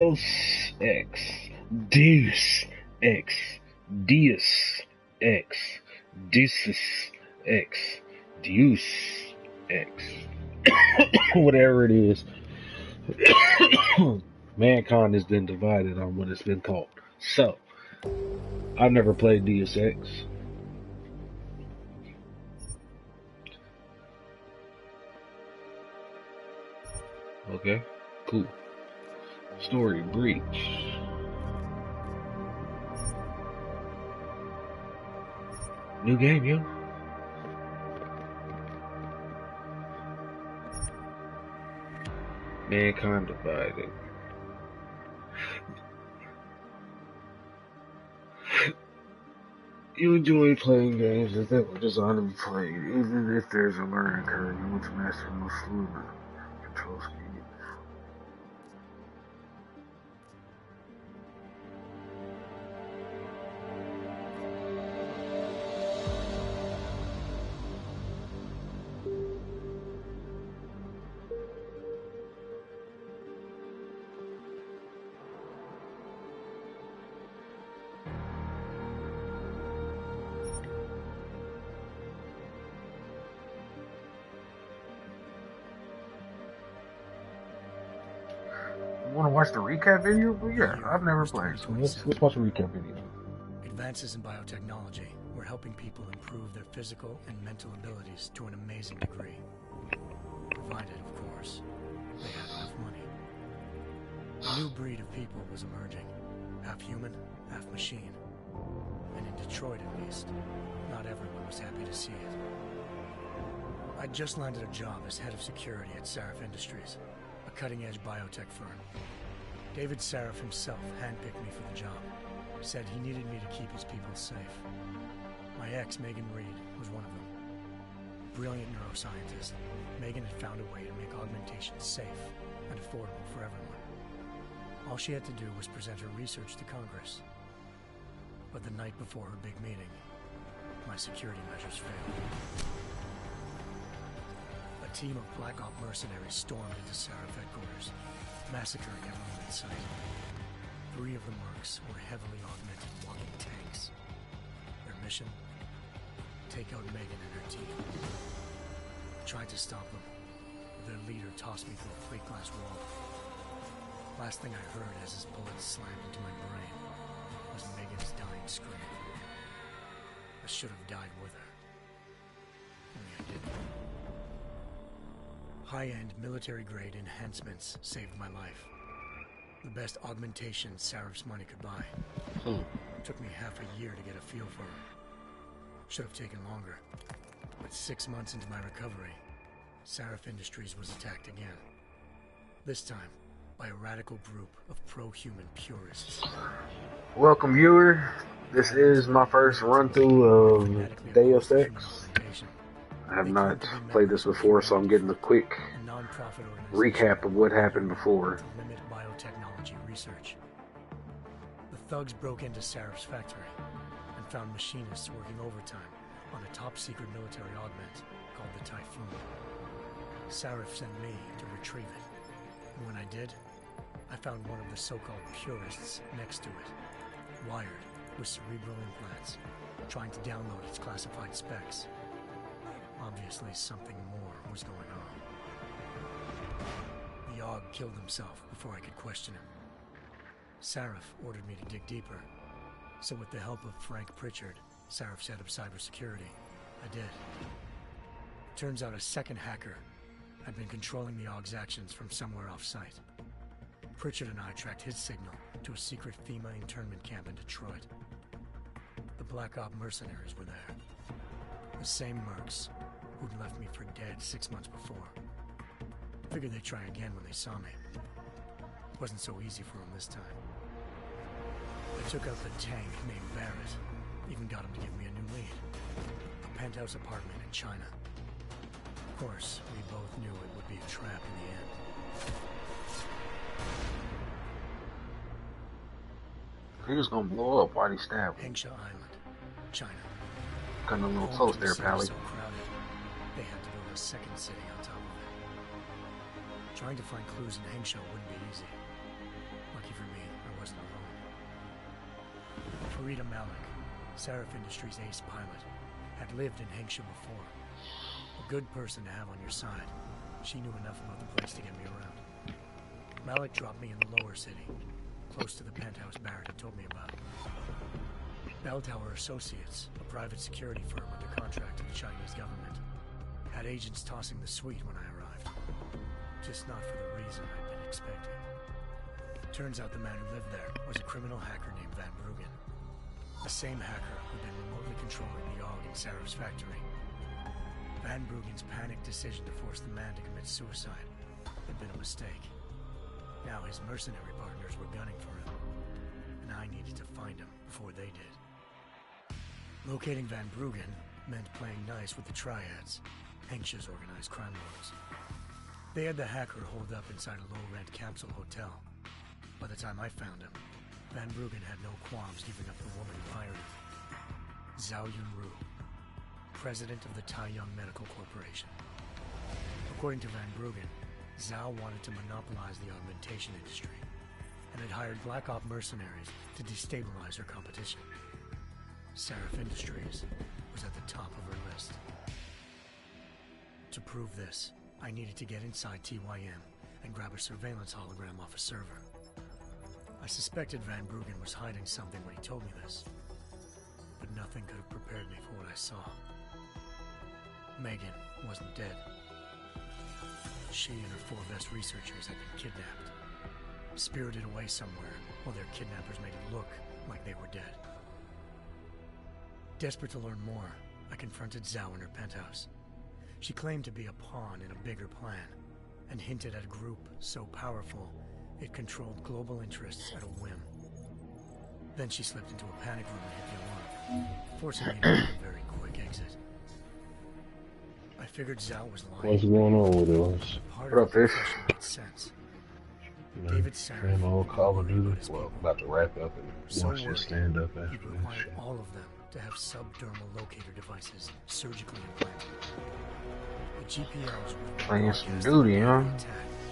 Deus Ex, Deus Ex, Deus Ex, Deus Ex, Deus Ex, whatever it is. Mankind has been divided on what it's been called. So, I've never played Deus Ex. Okay, cool. Story Breach. New game, yo. Mankind divided. You enjoy playing games that were designed to be played, even if there's a learning curve. You want to master most fluid control scheme. Want to watch the recap video? But yeah, I've never played, so let's watch the recap video. Advances in biotechnology were helping people improve their physical and mental abilities to an amazing degree. Provided, of course, they had enough money. A new breed of people was emerging. Half human, half machine. And in Detroit, at least, not everyone was happy to see it. I'd just landed a job as head of security at Sarif Industries, a cutting-edge biotech firm. David Sarif himself handpicked me for the job. Said he needed me to keep his people safe. My ex, Megan Reed, was one of them. Brilliant neuroscientist, Megan had found a way to make augmentation safe and affordable for everyone. All she had to do was present her research to Congress. But the night before her big meeting, my security measures failed. A team of Black Op mercenaries stormed into Sarif headquarters, massacring everyone in sight. 3 of the mercs were heavily augmented walking tanks. Their mission? Take out Megan and her team. I tried to stop them, but their leader tossed me through a plate glass wall. Last thing I heard as his bullets slammed into my brain was Megan's dying scream. I should have died with her. Only I didn't. High-end military-grade enhancements saved my life. The best augmentation Sarif's money could buy. Took me half a year to get a feel for her. Should have taken longer. But 6 months into my recovery, Sarif Industries was attacked again. This time, by a radical group of pro-human purists. Welcome, viewer. This is my first run-through of Deus Ex. I have not played this before, so I'm getting a quick recap of what happened before. Limit biotechnology research. The thugs broke into Sarif's factory and found machinists working overtime on a top-secret military augment called the Typhoon. Sarif sent me to retrieve it, and when I did, I found one of the so-called purists next to it, wired with cerebral implants, trying to download its classified specs. Obviously, something more was going on. The Aug killed himself before I could question him. Sarif ordered me to dig deeper, so with the help of Frank Pritchard, Sarif's head of cybersecurity, I did. Turns out a second hacker had been controlling the Aug's actions from somewhere off-site. Pritchard and I tracked his signal to a secret FEMA internment camp in Detroit. The Black Op mercenaries were there. The same mercs who'd left me for dead 6 months before. Figured they'd try again when they saw me. Wasn't so easy for them this time. I took out the tank named Barrett. Even got him to give me a new lead. A penthouse apartment in China. Of course, we both knew it would be a trap in the end. He was gonna blow up while he stabbed him. Hengsha Island, China. Cutting a little close there, Pally. So crowded, they had to build a second city on top of it. Trying to find clues in Hengsha wouldn't be easy. Lucky Rita Malik, Seraph Industries' ace pilot, had lived in Hengsha before. A good person to have on your side. She knew enough about the place to get me around. Malik dropped me in the lower city, close to the penthouse Barrett had told me about. Bell Tower Associates, a private security firm under contract to the Chinese government, had agents tossing the suite when I arrived. Just not for the reason I'd been expecting. Turns out the man who lived there was a criminal hacker named Van Bruggen. The same hacker who'd been remotely controlling the AUG in Sarah's factory. Van Bruggen's panicked decision to force the man to commit suicide had been a mistake. Now his mercenary partners were gunning for him, and I needed to find him before they did. Locating Van Bruggen meant playing nice with the Triads, Hengsha's organized crime lords. They had the hacker holed up inside a low-rent capsule hotel. By the time I found him, Van Bruggen had no qualms giving up the woman who hired him. Zhao Yunru, president of the Taiyang Medical Corporation. According to Van Bruggen, Zhao wanted to monopolize the augmentation industry and had hired Black Op mercenaries to destabilize her competition. Seraph Industries was at the top of her list. To prove this, I needed to get inside TYM and grab a surveillance hologram off a server. I suspected Van Bruggen was hiding something when he told me this, but nothing could have prepared me for what I saw. Megan wasn't dead. She and her 4 best researchers had been kidnapped, spirited away somewhere while their kidnappers made it look like they were dead. Desperate to learn more, I confronted Zhao in her penthouse. She claimed to be a pawn in a bigger plan, and hinted at a group so powerful it controlled global interests at a whim. Then she slipped into a panic room and hit the alarm, forcing me to make a very quick exit. I figured Zhao was lying. What's going on with us? What up, Fish? Made sense. David Sarah, Same old Call of Duty. Well, about to wrap up and so watch this stand up he'd after this require shit. all of them to have subdermal locator devices surgically implanted. The GPLs were Playing some duty, huh?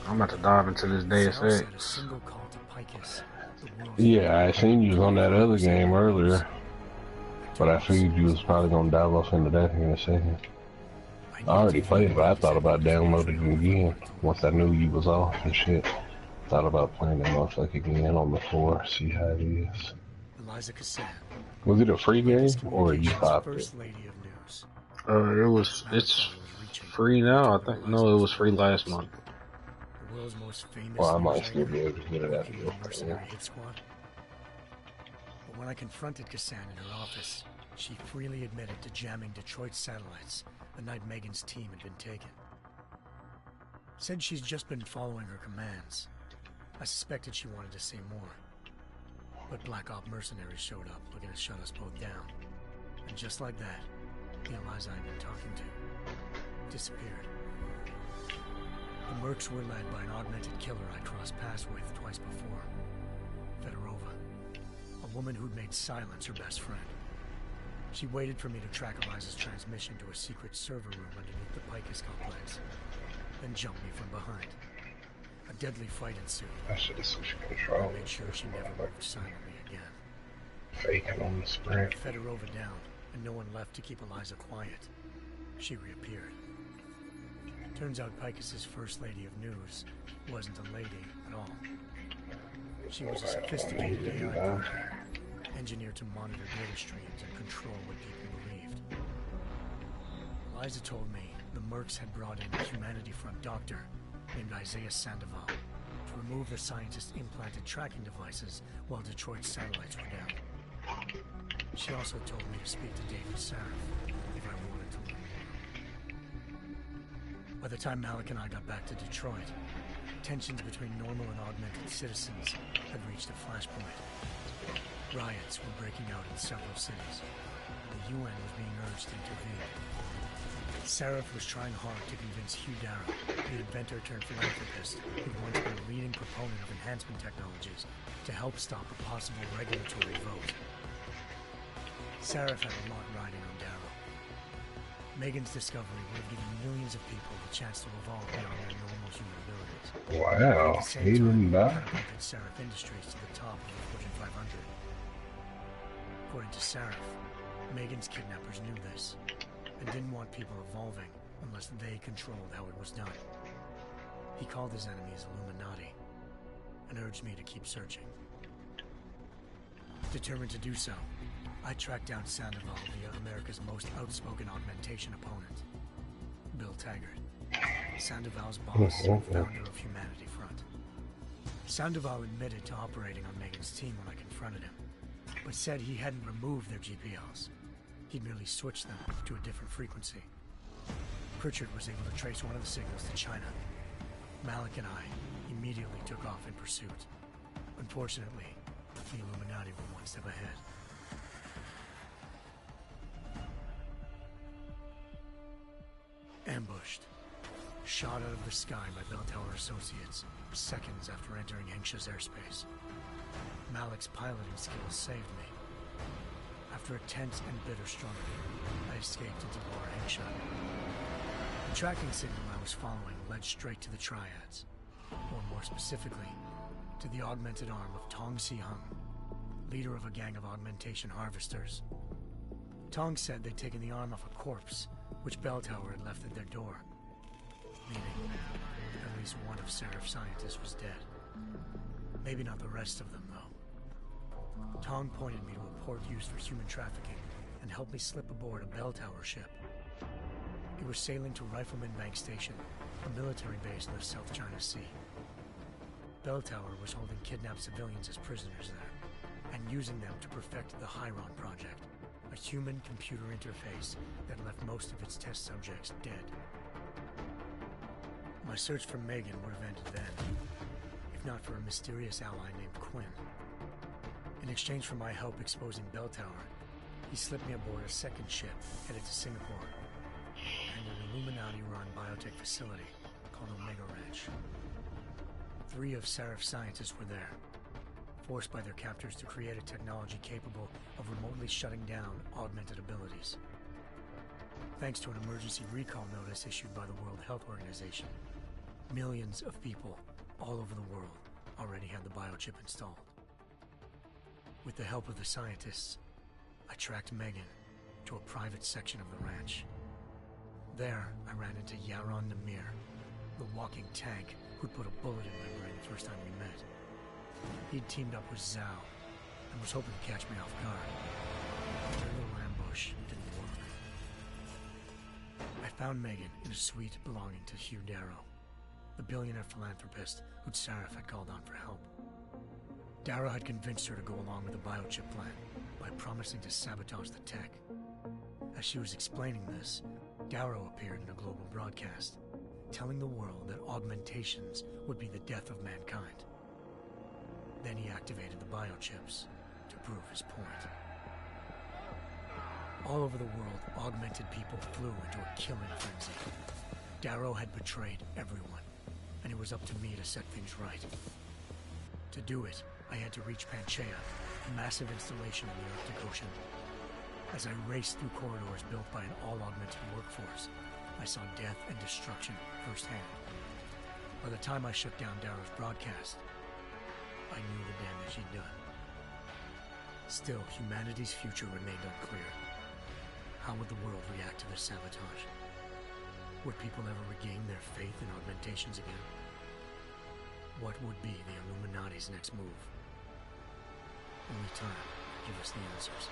I'm about to dive into this Deus Zhao said a Ex. single call to Picus, the world's Yeah, I seen you was on that other game earlier, but I figured you was probably gonna dive off into that here in a second. I already played it, but I thought about downloading it again once I knew you was off and shit. Thought about playing that motherfucker again on the floor, see how it is. Eliza Cassan, Was it a free game or you popped it? First Lady of News. It's free now, I think. No, it was free last month. The world's most famous Well, I might news still anchor, be able to get it after working this. in the mercenary hit squad. But when I confronted Cassan in her office, she freely admitted to jamming Detroit's satellites the night Megan's team had been taken. Said she's just been following her commands. I suspected she wanted to say more. But Black Op mercenaries showed up looking to shut us both down. And just like that, the Eliza I'd been talking to disappeared. The Mercs were led by an augmented killer I crossed paths with twice before. Fedorova, a woman who'd made silence her best friend. She waited for me to track Eliza's transmission to a secret server room underneath the Picus complex, then jumped me from behind. A deadly fight ensued. I should have switched I control. made sure she never moved silently again. Faking on the sprint. Fedorova down, and no one left to keep Eliza quiet. She reappeared. Turns out Picus's First Lady of News wasn't a lady at all. She was a sophisticated AI program, engineered to monitor data streams and control what people believed. Eliza told me the Mercs had brought in a Humanity Front doctor named Isaiah Sandoval to remove the scientist's implanted tracking devices while Detroit's satellites were down. She also told me to speak to David Sarah if I wanted to learn more. By the time Malik and I got back to Detroit, tensions between normal and augmented citizens had reached a flashpoint. Riots were breaking out in several cities, and the UN was being urged to intervene. Seraph was trying hard to convince Hugh Darrow, the inventor turned philanthropist who'd once been a leading proponent of enhancement technologies, to help stop a possible regulatory vote. Seraph had a lot riding on Darrow. Megan's discovery would have given millions of people the chance to evolve beyond their normal human abilities. Wow, At the same he time, didn't die. catapulted Seraph Industries to the top of the Fortune 500. According to Seraph, Megan's kidnappers knew this, and didn't want people evolving unless they controlled how it was done. He called his enemies Illuminati, and urged me to keep searching. Determined to do so, I tracked down Sandoval via America's most outspoken augmentation opponent, Bill Taggart, Sandoval's boss and founder of Humanity Front. Sandoval admitted to operating on Megan's team when I confronted him, but said he hadn't removed their GPLs. He'd merely switched them to a different frequency. Pritchard was able to trace one of the signals to China. Malik and I immediately took off in pursuit. Unfortunately, the Illuminati were one step ahead. Ambushed. Shot out of the sky by Bell Tower Associates, seconds after entering Hengsha's airspace. Malik's piloting skills saved me. After a tense and bitter struggle, I escaped into Lower Hengsha. The tracking signal I was following led straight to the Triads, or more specifically, to the augmented arm of Tong Si-hung, leader of a gang of augmentation harvesters. Tong said they'd taken the arm off a corpse, which Bell Tower had left at their door, meaning at least one of Seraph's scientists was dead. Maybe not the rest of them, though. Tong pointed me to a port used for human trafficking and helped me slip aboard a Bell Tower ship. It was sailing to Rifleman Bank Station, a military base in the South China Sea. Bell Tower was holding kidnapped civilians as prisoners there, and using them to perfect the Hyron Project, a human-computer interface that left most of its test subjects dead. My search for Megan would have ended then, if not for a mysterious ally named Quinn. In exchange for my help exposing Bell Tower, he slipped me aboard a second ship headed to Singapore, and an Illuminati-run biotech facility called Omega Ranch. 3 of Seraph's scientists were there, forced by their captors to create a technology capable of remotely shutting down augmented abilities. Thanks to an emergency recall notice issued by the World Health Organization, millions of people all over the world already had the biochip installed. With the help of the scientists, I tracked Megan to a private section of the ranch. There, I ran into Yaron Namir, the walking tank who'd put a bullet in my brain the first time we met. He'd teamed up with Zhao and was hoping to catch me off guard. Their little ambush didn't work. I found Megan in a suite belonging to Hugh Darrow, the billionaire philanthropist who'd Seraph had called on for help. Darrow had convinced her to go along with the biochip plan by promising to sabotage the tech. As she was explaining this, Darrow appeared in a global broadcast, telling the world that augmentations would be the death of mankind. Then he activated the biochips to prove his point. All over the world, augmented people flew into a killing frenzy. Darrow had betrayed everyone, and it was up to me to set things right. To do it, I had to reach Panchaea, a massive installation in the Arctic Ocean. As I raced through corridors built by an all-augmented workforce, I saw death and destruction firsthand. By the time I shut down Darrow's broadcast, I knew the damage he'd done. Still, humanity's future remained unclear. How would the world react to this sabotage? Would people ever regain their faith in augmentations again? What would be the Illuminati's next move? Only time will give us the answers.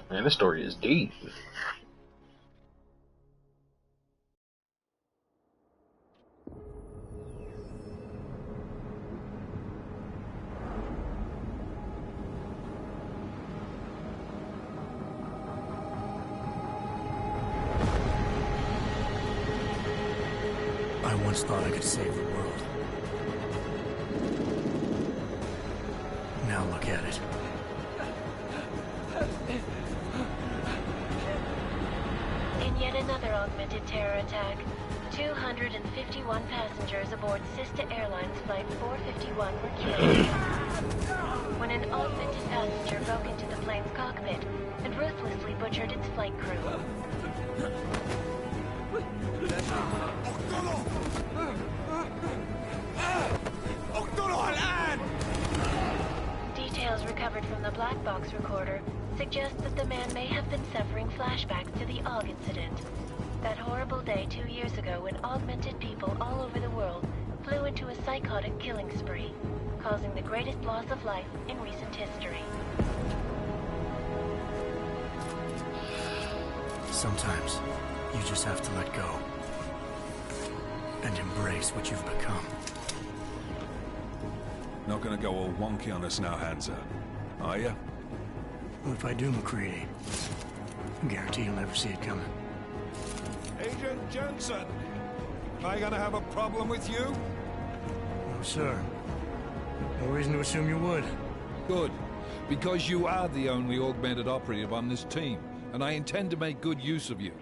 Man, this story is deep. I once thought I could save the world. Now look at it. In yet another augmented terror attack, 251 passengers aboard Sister Airlines Flight 451 were killed. When an augmented passenger broke into the plane's cockpit and ruthlessly butchered its flight crew. اقتلوا الآن! recovered from the black box recorder suggests that the man may have been suffering flashbacks to the AUG incident. That horrible day 2 years ago when augmented people all over the world flew into a psychotic killing spree, causing the greatest loss of life in recent history. Sometimes, you just have to let go. And embrace what you've become. Not gonna go all wonky on us now, Hansa, are you? Well, if I do, McCready, I guarantee you'll never see it coming. Agent Jensen! Am I gonna have a problem with you? No, sir. No reason to assume you would. Good. Because you are the only augmented operative on this team, and I intend to make good use of you.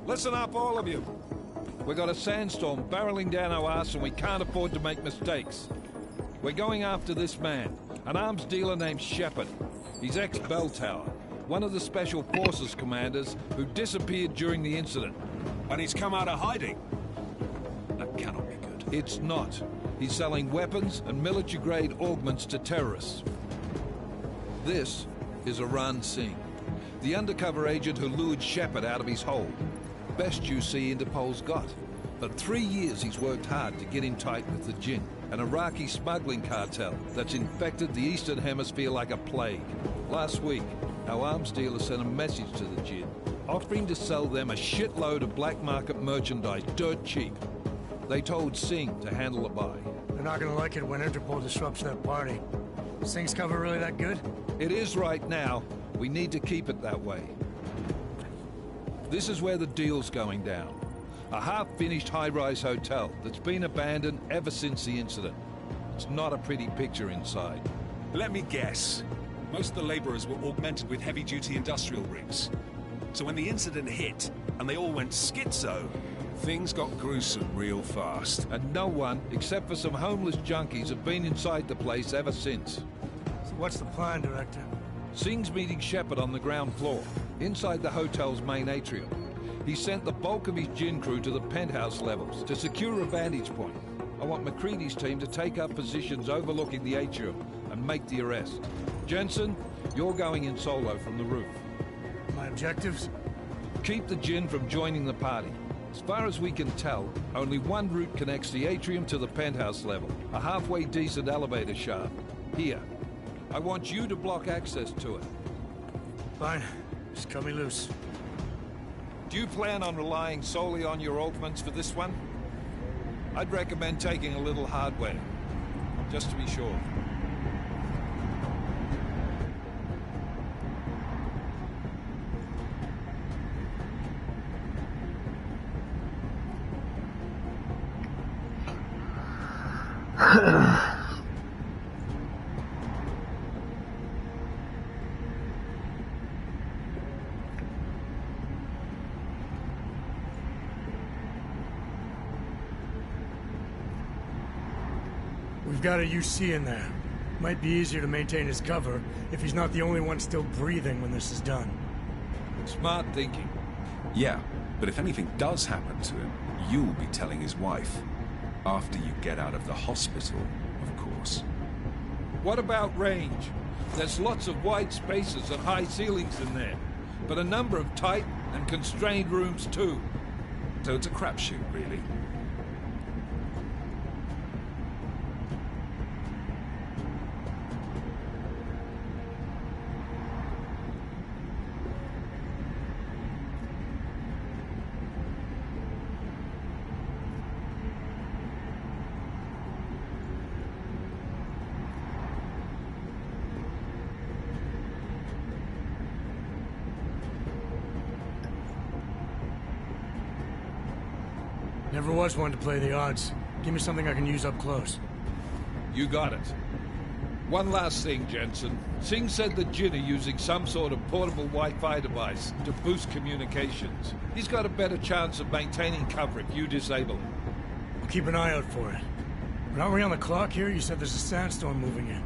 Listen up, all of you. We got a sandstorm barreling down our ass and we can't afford to make mistakes. We're going after this man, an arms dealer named Shepard. He's ex-Bell Tower, one of the Special Forces commanders who disappeared during the incident. And he's come out of hiding. That cannot be good. It's not. He's selling weapons and military-grade augments to terrorists. This is Iran Singh, the undercover agent who lured Shepard out of his hole. Best you see Interpol's got. For 3 years he's worked hard to get in tight with the Jinn, an Iraqi smuggling cartel that's infected the Eastern Hemisphere like a plague. Last week, our arms dealer sent a message to the Jinn, offering to sell them a shitload of black market merchandise dirt cheap. They told Singh to handle the buy. They're not gonna like it when Interpol disrupts their party. Is Singh's cover really that good? It is right now. We need to keep it that way. This is where the deal's going down. A half-finished high-rise hotel that's been abandoned ever since the incident. It's not a pretty picture inside. Let me guess. Most of the laborers were augmented with heavy-duty industrial rigs. So when the incident hit, and they all went schizo, things got gruesome real fast. And no one, except for some homeless junkies, have been inside the place ever since. So what's the plan, Director? Singh's meeting Shepard on the ground floor, inside the hotel's main atrium. He sent the bulk of his Jinn crew to the penthouse levels to secure a vantage point. I want McCready's team to take up positions overlooking the atrium and make the arrest. Jensen, you're going in solo from the roof. My objectives? Keep the Jinn from joining the party. As far as we can tell, only one route connects the atrium to the penthouse level, a halfway decent elevator shaft. Here. I want you to block access to it. Fine. Just cut me loose. Do you plan on relying solely on your augments for this one? I'd recommend taking a little hardware, just to be sure. We've got a UC in there. Might be easier to maintain his cover if he's not the only one still breathing when this is done. Smart thinking. Yeah, but if anything does happen to him, you'll be telling his wife. After you get out of the hospital, of course. What about range? There's lots of wide spaces and high ceilings in there, but a number of tight and constrained rooms too. So it's a crapshoot, really. Never was one to play the odds. Give me something I can use up close. You got it. One last thing, Jensen. Singh said the Jinn are using some sort of portable Wi-Fi device to boost communications. He's got a better chance of maintaining cover if you disable it. I'll keep an eye out for it. But aren't we on the clock here? You said there's a sandstorm moving in.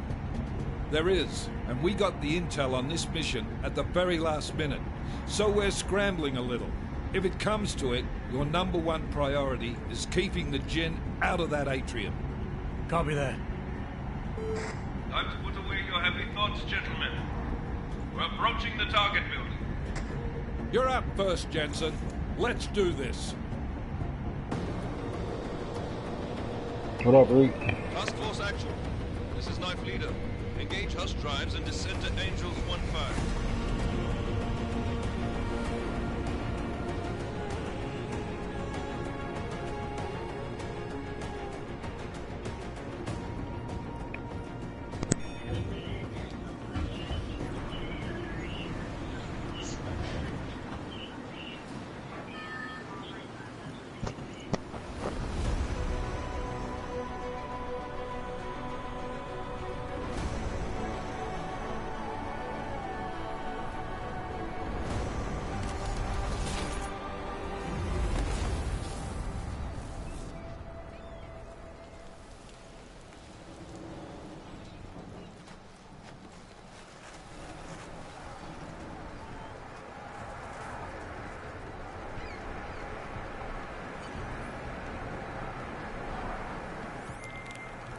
There is, and we got the intel on this mission at the very last minute. So we're scrambling a little. If it comes to it, your #1 priority is keeping the Jinn out of that atrium. Copy that. Time to put away your heavy thoughts, gentlemen. We're approaching the target building. You're up first, Jensen. Let's do this. What up, Reek? Task Force action. This is Knife Leader. Engage Hush drives and descend to Angels 1-5.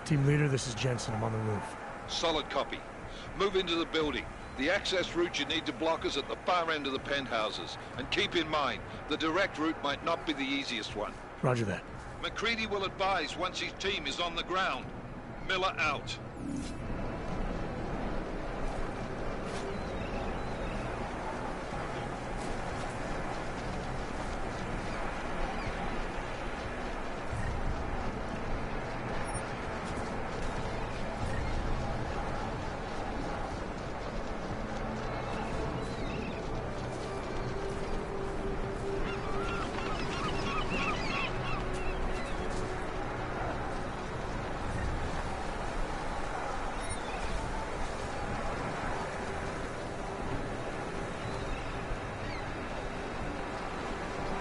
Team leader, this is Jensen. I'm on the roof. Solid copy. Move into the building. The access route you need to block is at the far end of the penthouses. And keep in mind, the direct route might not be the easiest one. Roger that. McCready will advise once his team is on the ground. Miller out.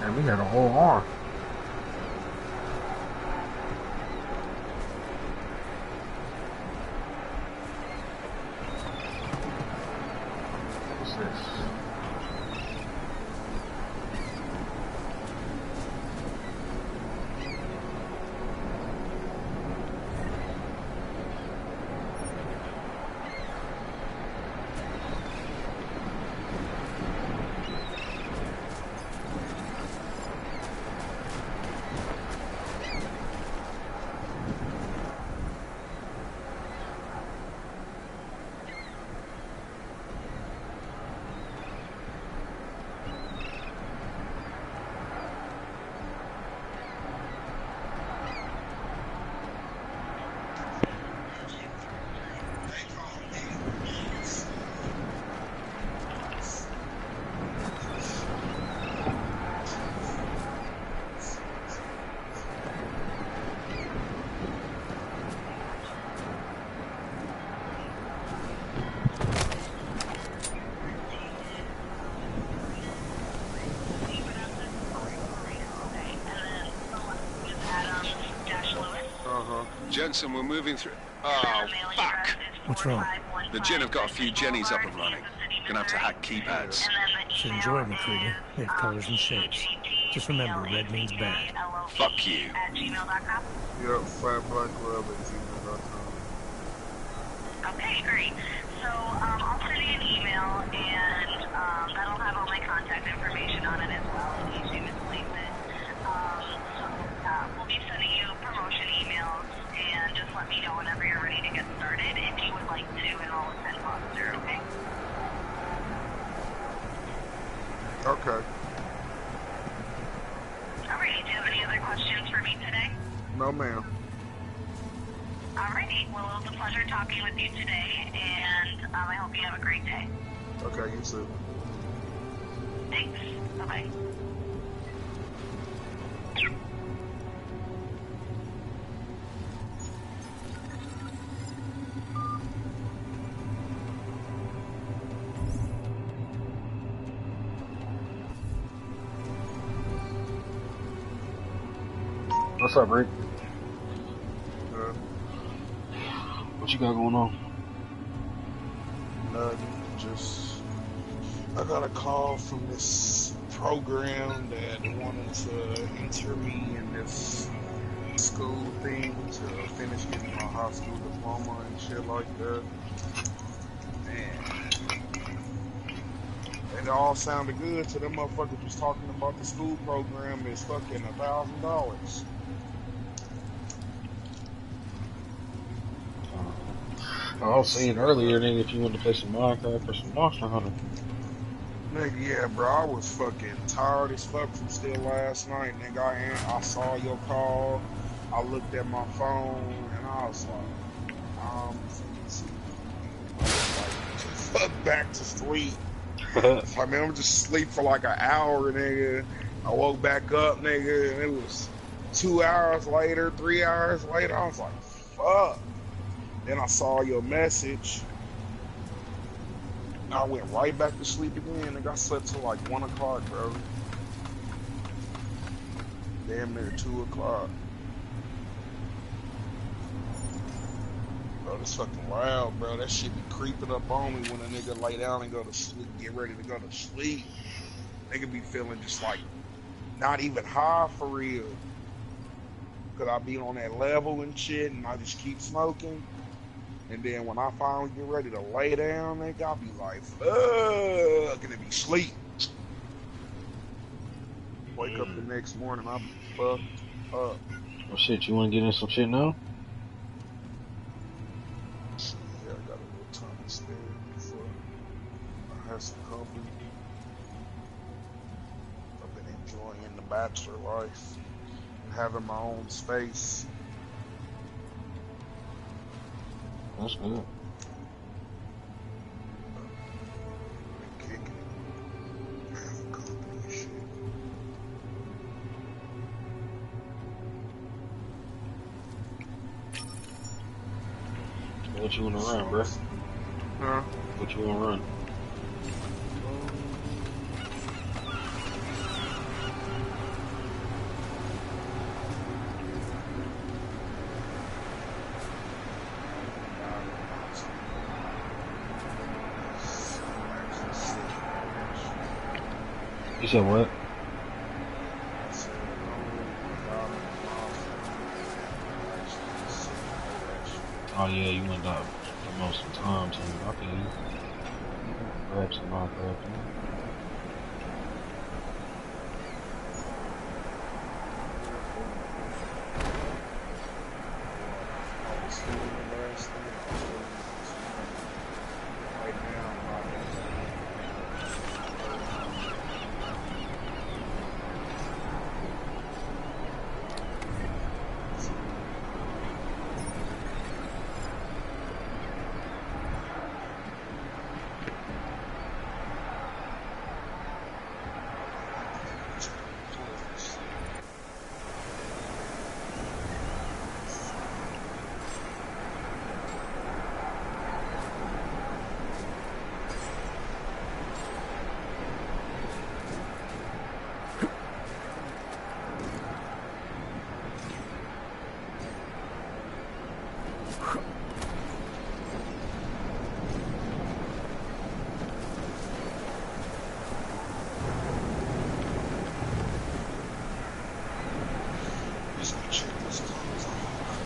And we got a whole arm. What's this? Jensen, we're moving through. Oh, fuck! What's wrong? The Gin have got a few Jennies up and running. Gonna have to hack keypads. Should enjoy them, McCready. They have colors and shapes. Just remember, red means bad. Fuck you. Yep, FatBlackLab@gmail.com. Okay, great. So, I'll send you an email, and that'll have all my contact information on it as well, in case you misplace it. We'll be sending you promotion emails, and just let me know whenever you're ready to get started if you would like to enroll with Pen Foster, okay? Okay. Alrighty, do you have any other questions for me today? No, ma'am. Alrighty, well, it was a pleasure talking with you today, and I hope you have a great day. Okay, you too. Thanks. Bye-bye. What's up, Rick? Uh, What you got going on? just I got a call from this program that wanted to enter me in this school thing to finish getting my high school diploma and shit like that. Man, it all sounded good to them motherfuckers was talking about the school program is fucking $1,000. I was saying earlier, nigga, if you want to play some Minecraft or some Monster Hunter. Nigga, yeah, bro, I was fucking tired as fuck from still last night, nigga. I saw your call, I looked at my phone, and I was like, fuck back to sleep. I mean, I'm just sleep for like an hour, nigga. I woke back up, nigga, and it was 2 hours later, 3 hours later. I was like, fuck. Then I saw your message. I went right back to sleep again, and I slept till like 1 o'clock, bro. Damn near 2 o'clock. Bro, this fucking loud, bro. That shit be creeping up on me when a nigga lay down and go to sleep, get ready to go to sleep. Nigga be feeling just like not even high for real. Cause I be on that level and shit, and I just keep smoking. And then when I finally get ready to lay down, nigga, I'll be like, fuck, and it be sleep. Wake up the next morning, I'll be fucked up. Well, shit, you want to get in some shit now? Yeah, I got a little time to stay before I have some company. I've been enjoying the bachelor life and having my own space. That's good. Kicking it. Having company and shit. What you want to run, bro? Huh? What you want to run? You said what? Oh yeah, you went up for most of the time, so I feel you. Grab some Minecraft.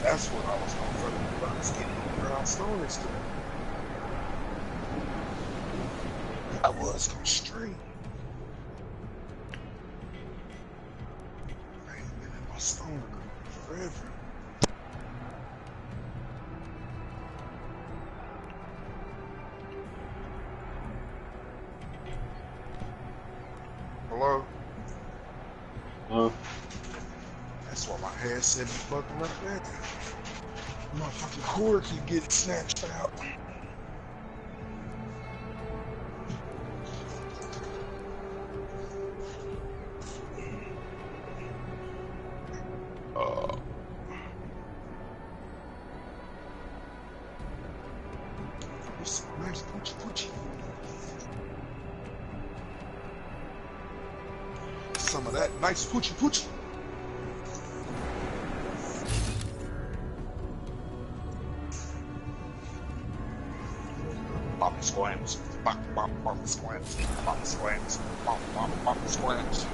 That's what I was gonna fucking about. It's getting around Stoners today. I was gonna stream. I ain't been in my stoner group forever. Hello? Huh? That's why my headset is fucking like that. My fucking cord keep getting snatched out. This nice poochie. Some of that nice poochie. Bop squams, bop squams, bop squams, bop squams.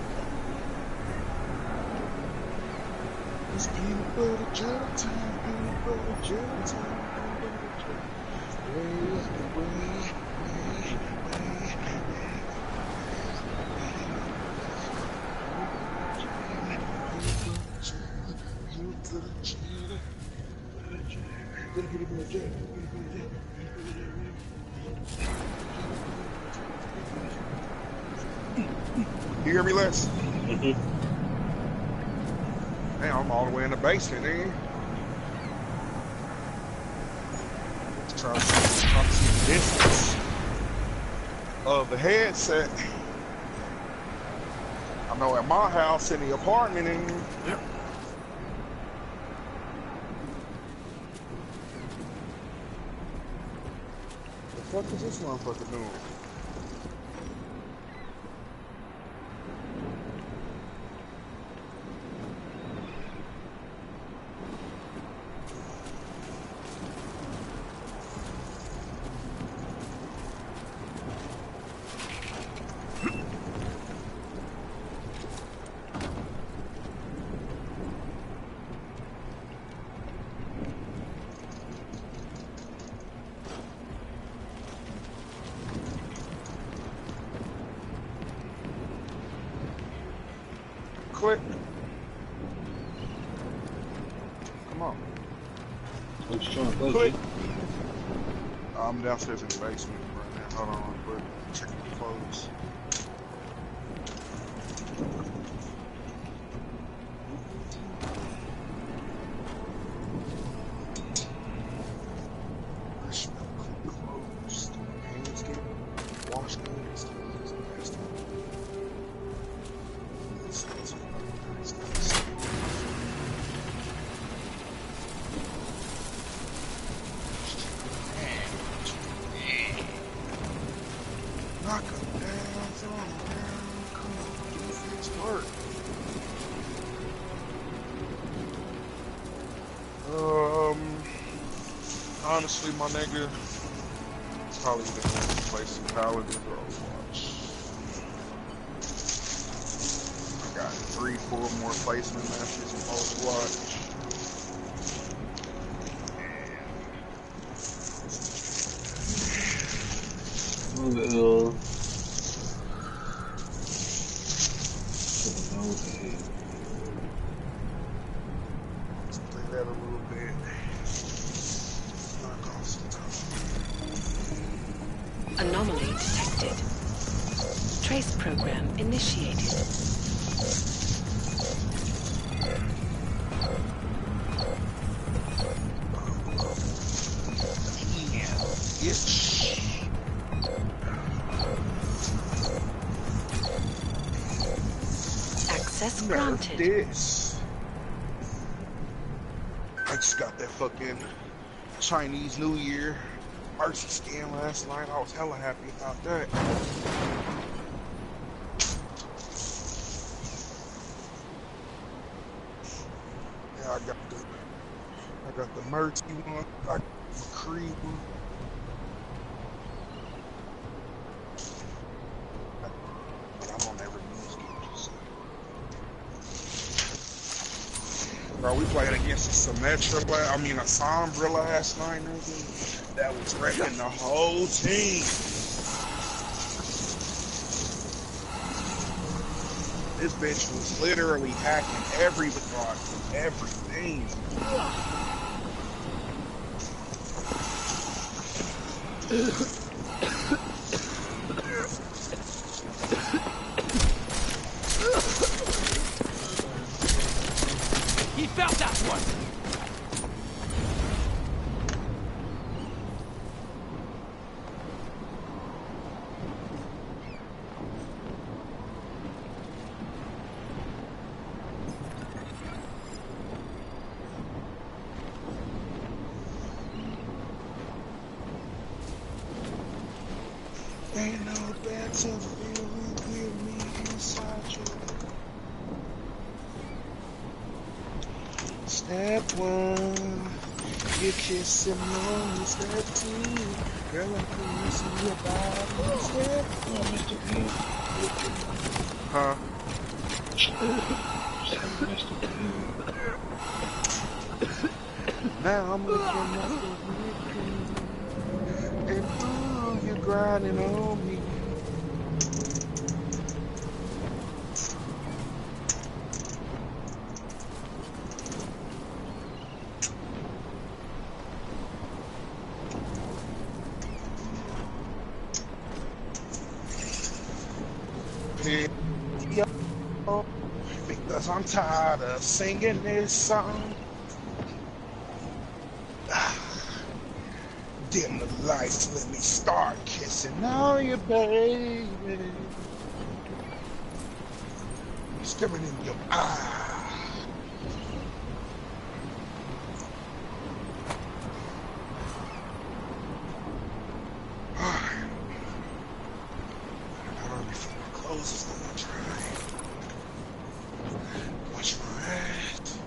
It's peanut butter jelly time, peanut butter jelly time, peanut butter jelly. You hear me, Les? Damn, I'm all the way in the basement, eh? Trying to see the distance of the headset. I know at my house in the apartment in here. The fuck is this motherfucker doing? Click. Come on. What you trying to play? Click. I'm downstairs in the basement right now. Hold on, quick. Checking the clothes. I smell clean clothes. Hands get washed good. It's nasty. Knock him down, throw him down, come on, defense work. Honestly, my nigga, probably the only place in Paladins or Overwatch. I got 3-4 more placement matches in Overwatch. Play that a little bit. Knock off some time. Anomaly detected. Trace program initiated. Yes. Access granted. This. I just got that fucking Chinese New Year mercy scan last night. I was hella happy about that. Yeah, I got the mercy one. I got the Creed one. But I'm on every news game, just bro, we played against a Symmetra, a Sombra last night, nigga. That was wrecking the whole team. This bitch was literally hacking everything. He felt that one! Ain't no better feeling with me inside you. Step one, you're kissing on. Step two, girl, I'm caressing your body. Step Mr. Pink. huh? Mr. Pink. Now I'm looking at the weekend, and ooh, you're grinding on me. Yo, because I'm tired of singing this song. Dim the lights, let me start kissing all you, baby. Staring in your eyes. I got on before my clothes is gonna dry. Wash my ass.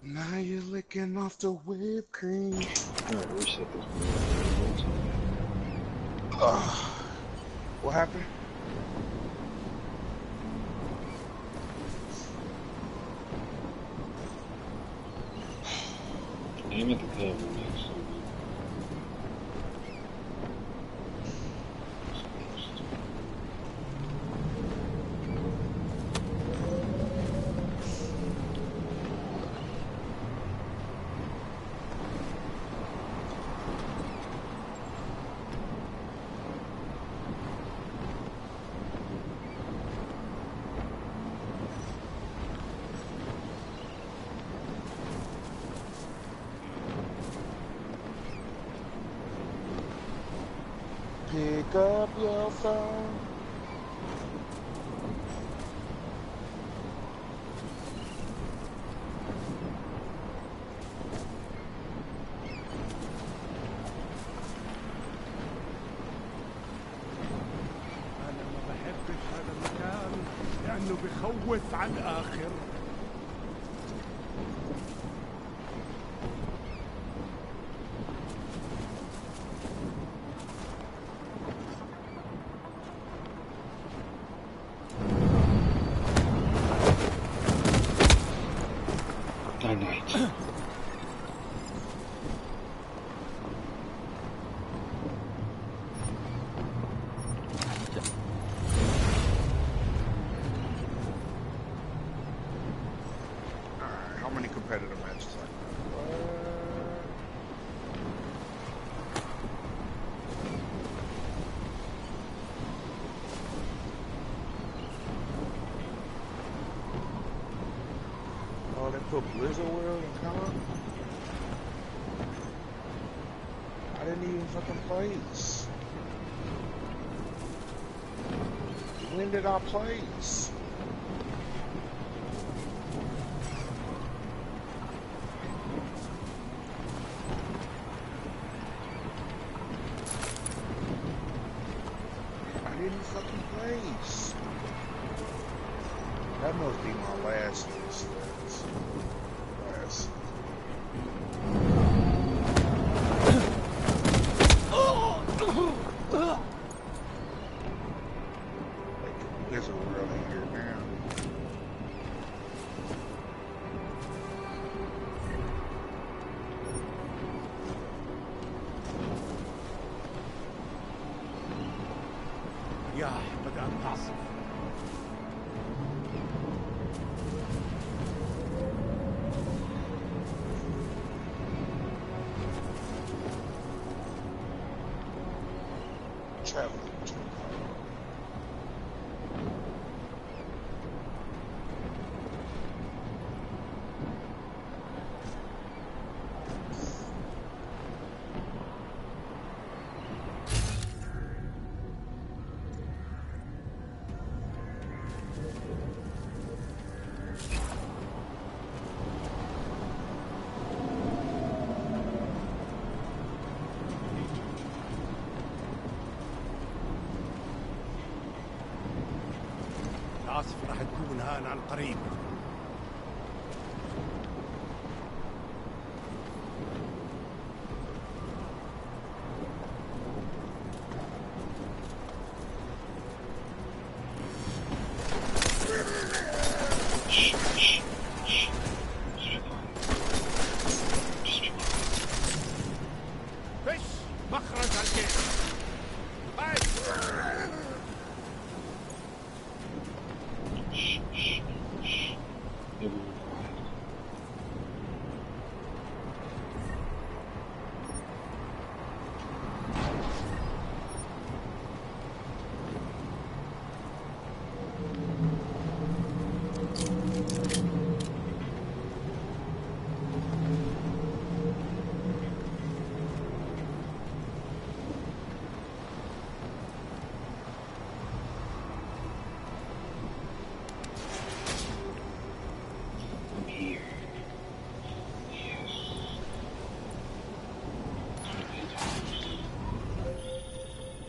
Now you're licking off the whipped cream. Alright, reset this. What happened? Aim at the cover next. Pick up your phone. أنا ما بحبش هذا المكان لأنه بخوف على الآخر. Dynamite. Alright, how many competitive matches I got? Oh, they put Blizzard World in con? I didn't even fucking place. When did I place? I didn't fucking place. That must be my last instance. Last. Like, there's a world in here now. ياه بدأت تعصف. Traveling. العاصفة راح تكون هان عن قريب.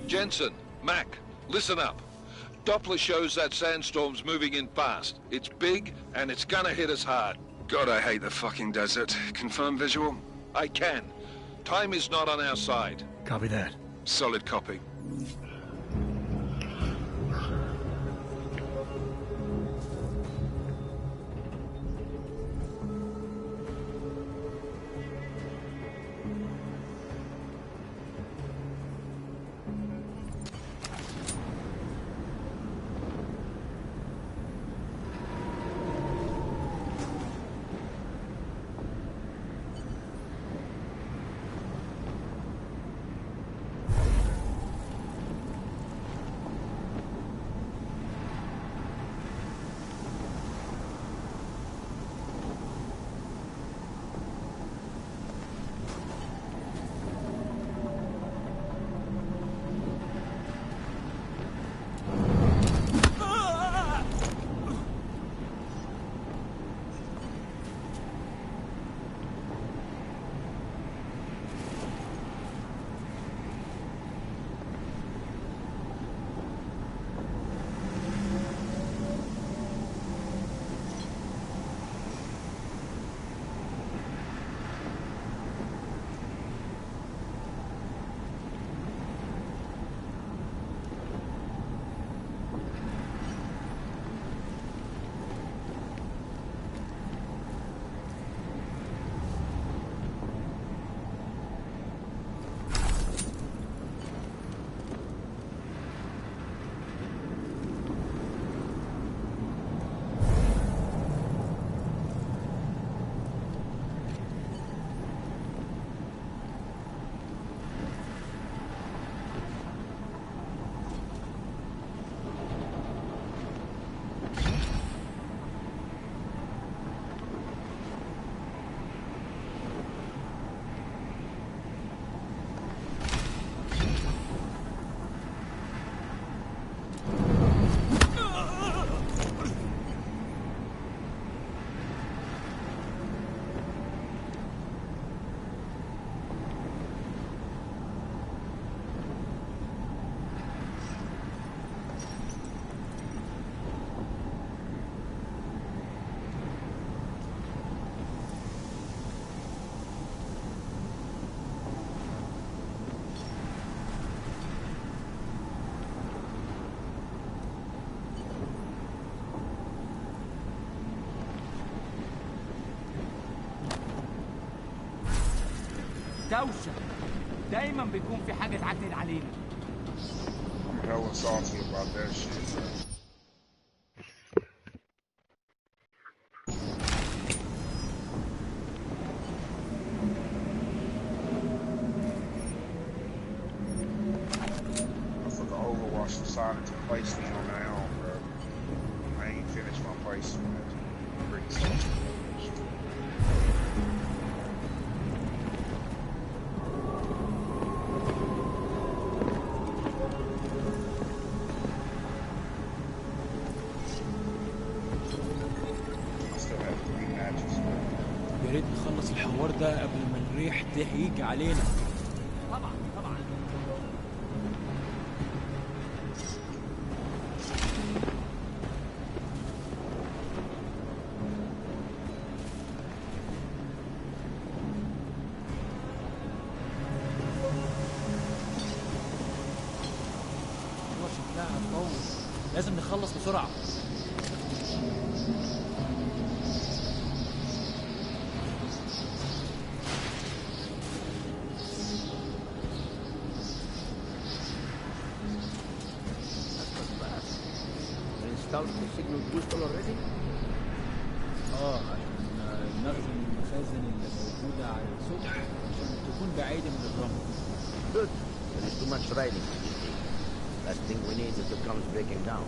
Jensen, Mac, listen up. Doppler shows that sandstorm's moving in fast. It's big, and it's gonna hit us hard. God, I hate the fucking desert. Confirm visual? I can. Time is not on our side. Copy that. Solid copy. دوشة دايما بيكون في حاجة تعتل علينا. Hella salty about that shit, bro. I forgot Overwatch decided to place me on their own, bro. I ain't finished my placement. I'm pretty salty. يا ريت نخلص الحوار ده قبل ما الريح تهيج علينا. طبعا طبعا. شكلها هتطول، لازم نخلص بسرعة. The signal booster already? عشان نخزن المخازن اللي موجودة على السطح عشان تكون بعيدة من الرمل. Good. There is too much riding. Last thing we need is the guns breaking down.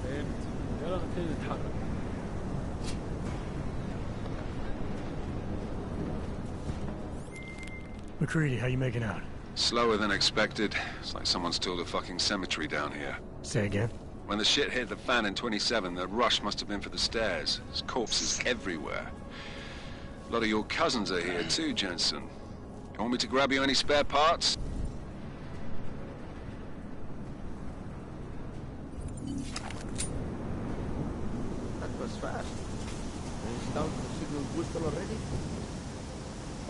فهمت. يلا نبتدي نتحرك. McCready, how you making out? Slower than expected. It's like someone's tilled a fucking cemetery down here. Say again? When the shit hit the fan in 27, the rush must have been for the stairs. There's corpses everywhere. A lot of your cousins are here too, Jensen. You want me to grab you any spare parts? ماشي، نعرف نخلص بسرعة. لازم نخلص بسرعة. Still haven't given matches. يا ريت نخلص الحوار ده قبل ما الريح تهيج علينا. طبعا طبعا. fast. Installed the signal booster already?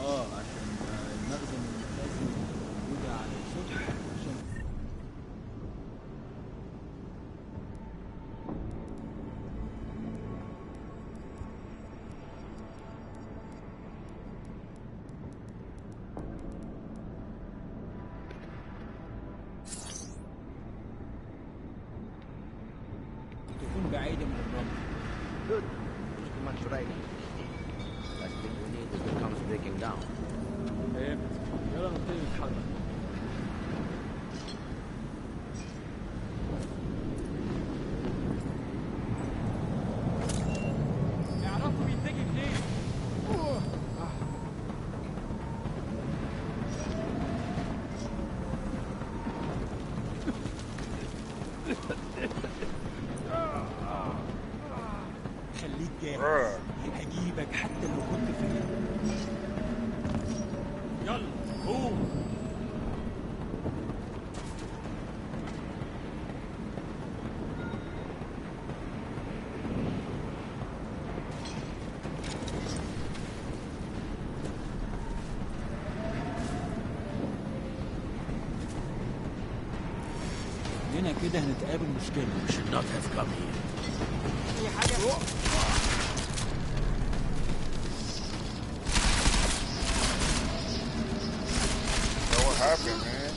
عشان المخزن الأساسي موجودة على السطح عشان تكون بعيدة من الرمل. Good. There's too much writing. Last thing we need is the comms breaking down. فهمت. يلا نبتدي نتحرك. يعرفوا يتجه منين؟ خليك جاهز. هجيبك حتى لو كنت فين. يلا قوم. هنا كده هنتقابل مشكلة. We should not have come here. أي حاجة. What happened, man?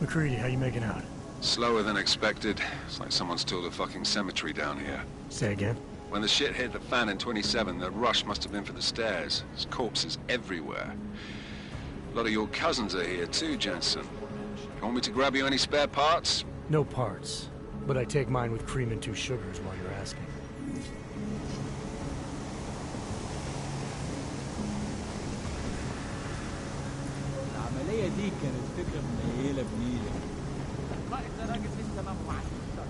McCready, how you making out? Slower than expected. It's like someone's tilled a fucking cemetery down here. Say again? When the shit hit the fan in 27, the rush must have been for the stairs. There's corpses everywhere. A lot of your cousins are here too, Jensen. You want me to grab you any spare parts? No parts. But I take mine with cream and 2 sugars while you're asking. العملية دي كانت فكرة منيلة بنيلة. القائد ده راجل لسه ما وعدش الشرع.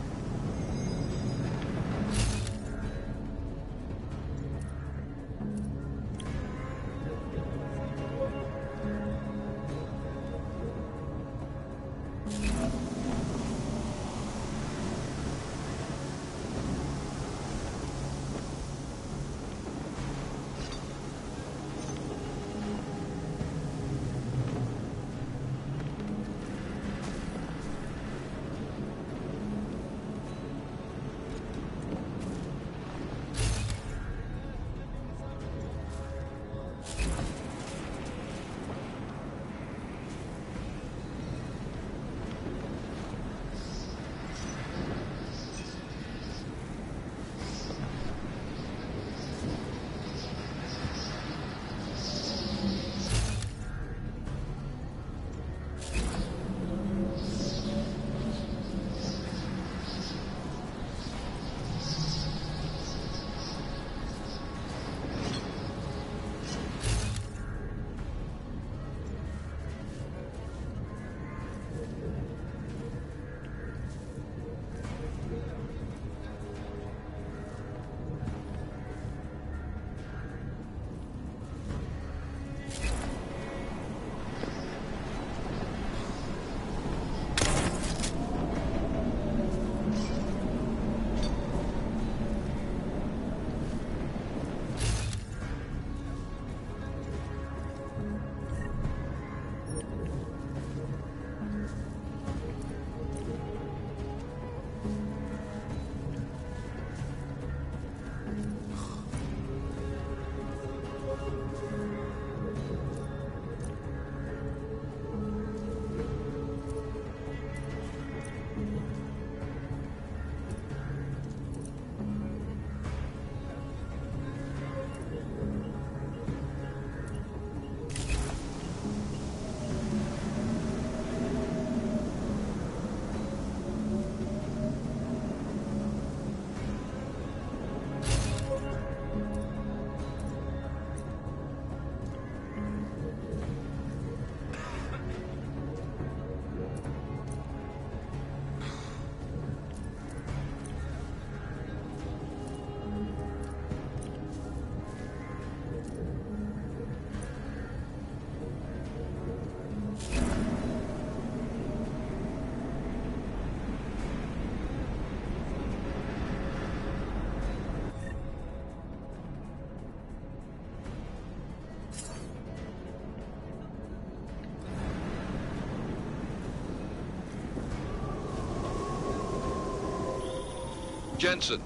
Jensen,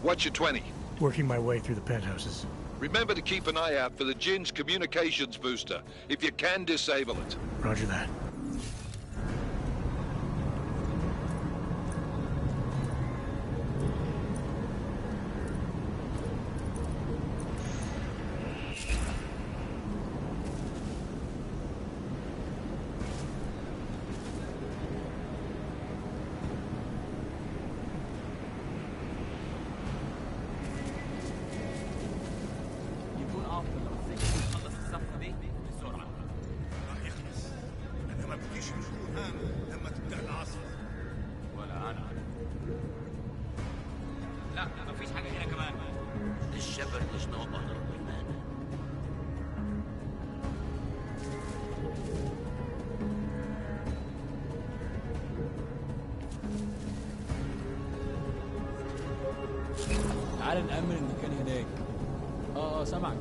what's your 20? Working my way through the penthouses. Remember to keep an eye out for the Jinn's communications booster. If you can, disable it. Roger that. تعال نأمن المكان هناك. سامعك.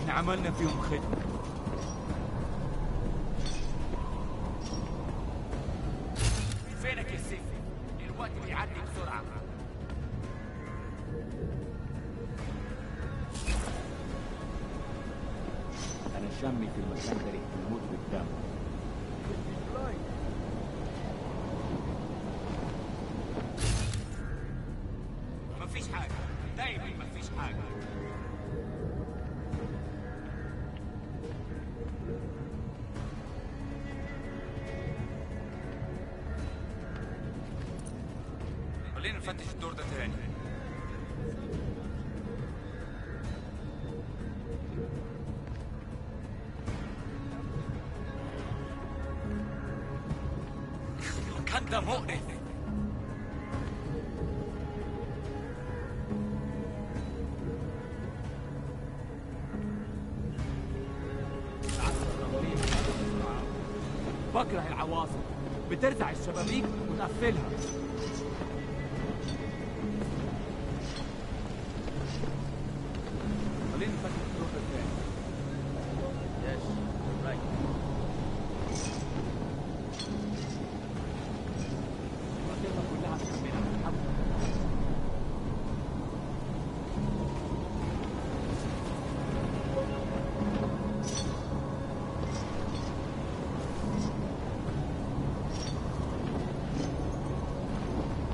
عملنا فيهم خدمة. فينك يا سيف؟ الوقت بيعدي بسرعة. أنا شمي في المكان ده ريحة الموت والدم. مفيش حاجة، دايما مفيش حاجة. خلينا نفتش الدور ده تاني. المكان ده مقرف. بكره العواصف، بترزع الشبابيك وتقفلها. خلينا نفتش الدور ده تاني. Yes, right. المنطقة كلها مكملة حبة.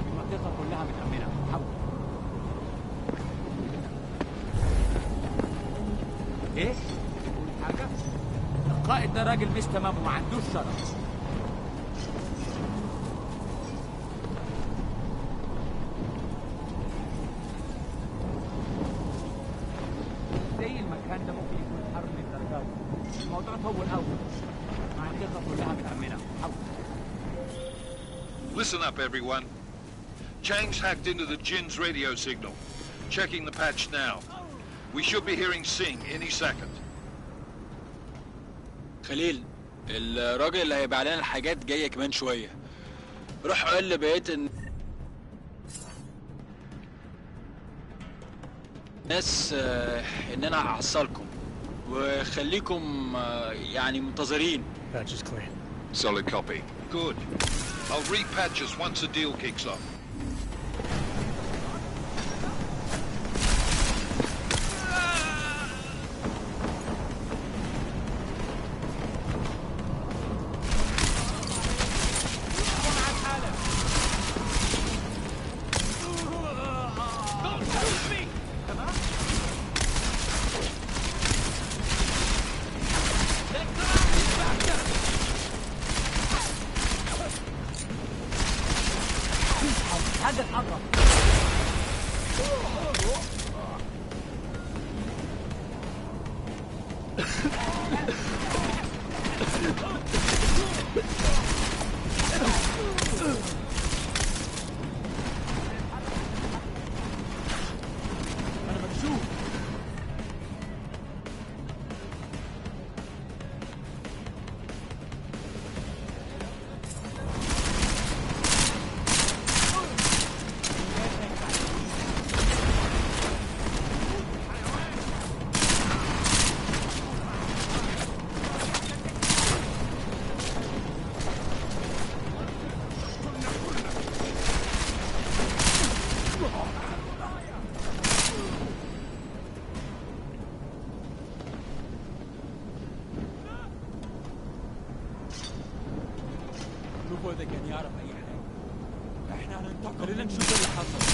المنطقة كلها متأمنة حبة. ايه؟ تقول حاجة؟ القائد ده راجل مش تمام وما عندوش شرف. زي المكان ده ممكن يكون حرب من الدرجات. الموضوع طول قوي. المنطقة كلها متأمنة حبة. Listen up, everyone. Chang's hacked into the Jinn's radio signal. Checking the patch now. We should be hearing Sing any second. خليل، الراجل اللي هيبيع لنا الحاجات جايه كمان شويه. روح قول لبقيه الناس ان انا هحصلكم وخليكم يعني منتظرين. Patch is clean. Solid copy. Good. I'll repatch us once the deal kicks off. حقك قرب. انا مكشوف. شوفوا اذا كان يعرف اي حاجه. احنا هننتقل. خلينا نشوف اللي حصل.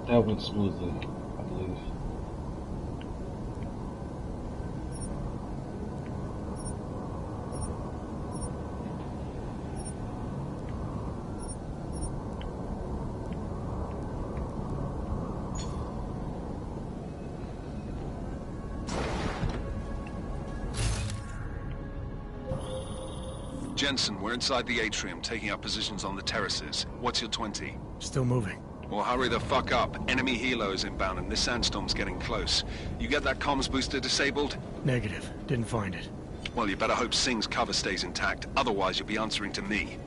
That went smoothly, I believe. Jensen, we're inside the atrium, taking up positions on the terraces. What's your 20? Still moving. Well, hurry the fuck up. Enemy helo is inbound and this sandstorm's getting close. You get that comms booster disabled? Negative. Didn't find it. Well, you better hope Singh's cover stays intact. Otherwise, you'll be answering to me.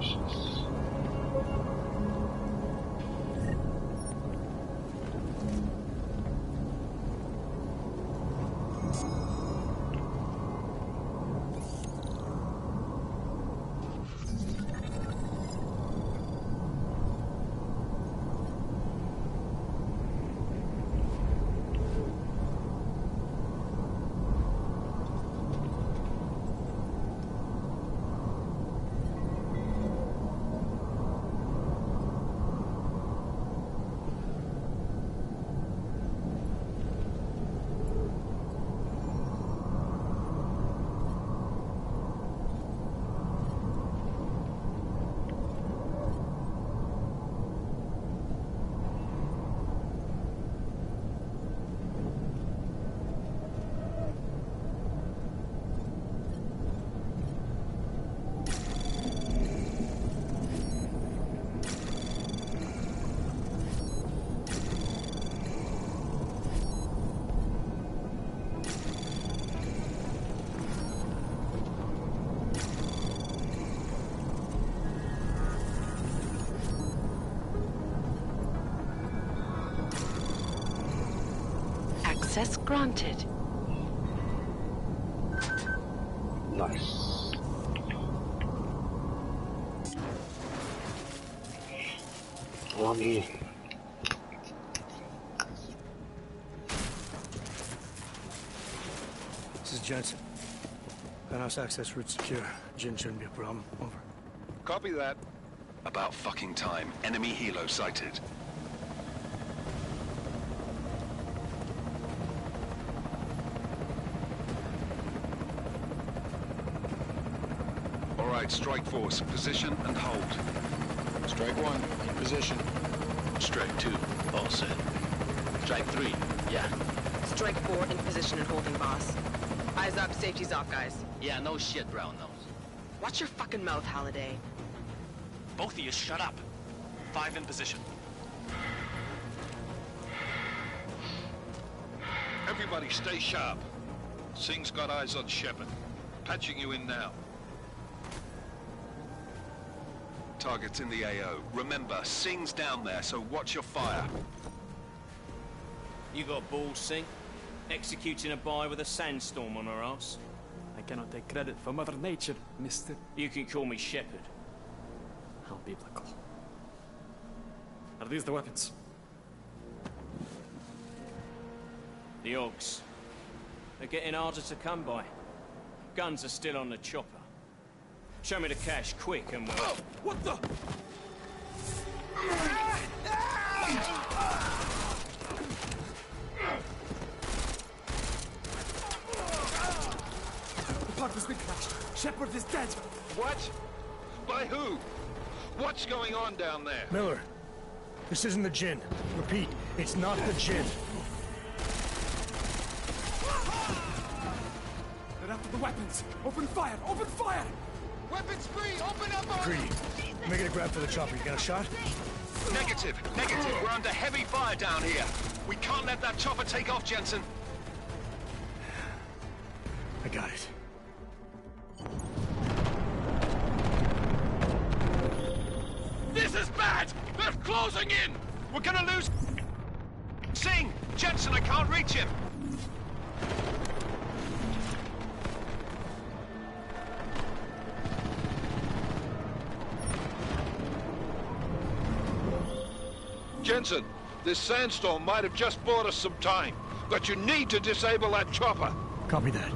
cautious. Access granted. Nice. Well, I'm here. This is Jensen. Penthouse access route secure. Jin shouldn't be a problem. Over. Copy that. About fucking time. Enemy helo sighted. All right, strike force. Position and hold. Strike 1, in position. Strike 2, all set. Strike 3, yeah. Strike 4, in position and holding, boss. Eyes up, safety's off, guys. Yeah, no shit, brown nose. Watch your fucking mouth, Halliday. Both of you shut up. 5 in position. Everybody stay sharp. Singh's got eyes on Shepard. Patching you in now. Target's in the AO. Remember, Singh's down there, so watch your fire. You got balls, Singh? Executing a buy with a sandstorm on her ass? I cannot take credit for Mother Nature, mister. You can call me Shepard. How biblical. Are these the weapons? The Ogs. They're getting harder to come by. Guns are still on the chopper. Show me the cash, quick, and we'll... Oh, what the? The park has been crashed. Shepard is dead. What? By who? What's going on down there? Miller, this isn't the Jinn. Repeat, it's not the Jinn. They're after the weapons. Open fire! Open fire! Weapons free! Open up on Greedy, making a grab for the chopper. You got a shot? Negative. We're under heavy fire down here. We can't let that chopper take off, Jensen. I got it. This is bad! They're closing in! We're gonna lose... Singh! Jensen, I can't reach him! Jensen, this sandstorm might have just bought us some time, but you need to disable that chopper. Copy that.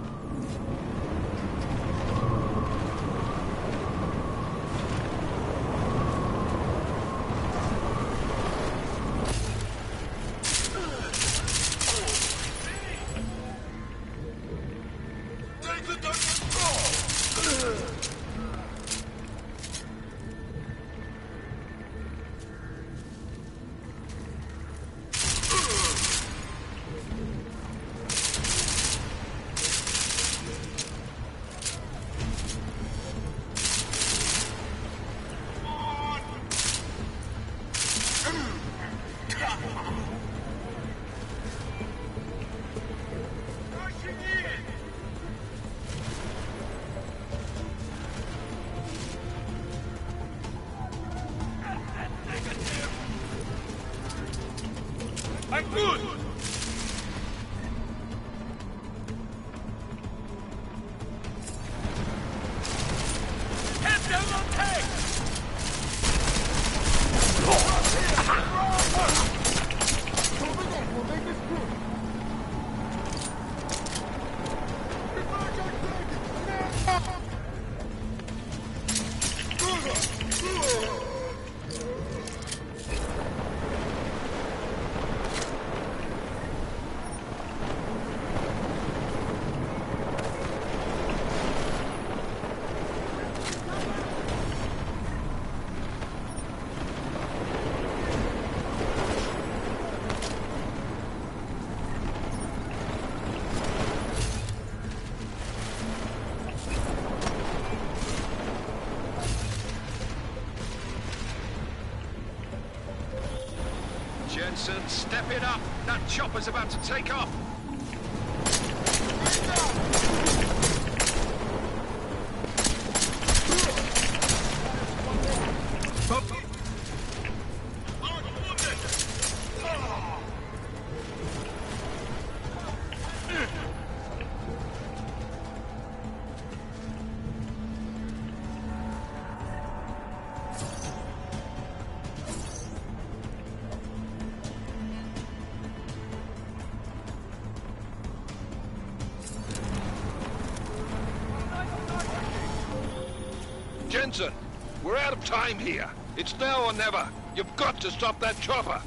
Good! Head down on tank! Jensen, step it up. That chopper's about to take off. Jensen, we're out of time here. It's now or never. You've got to stop that chopper.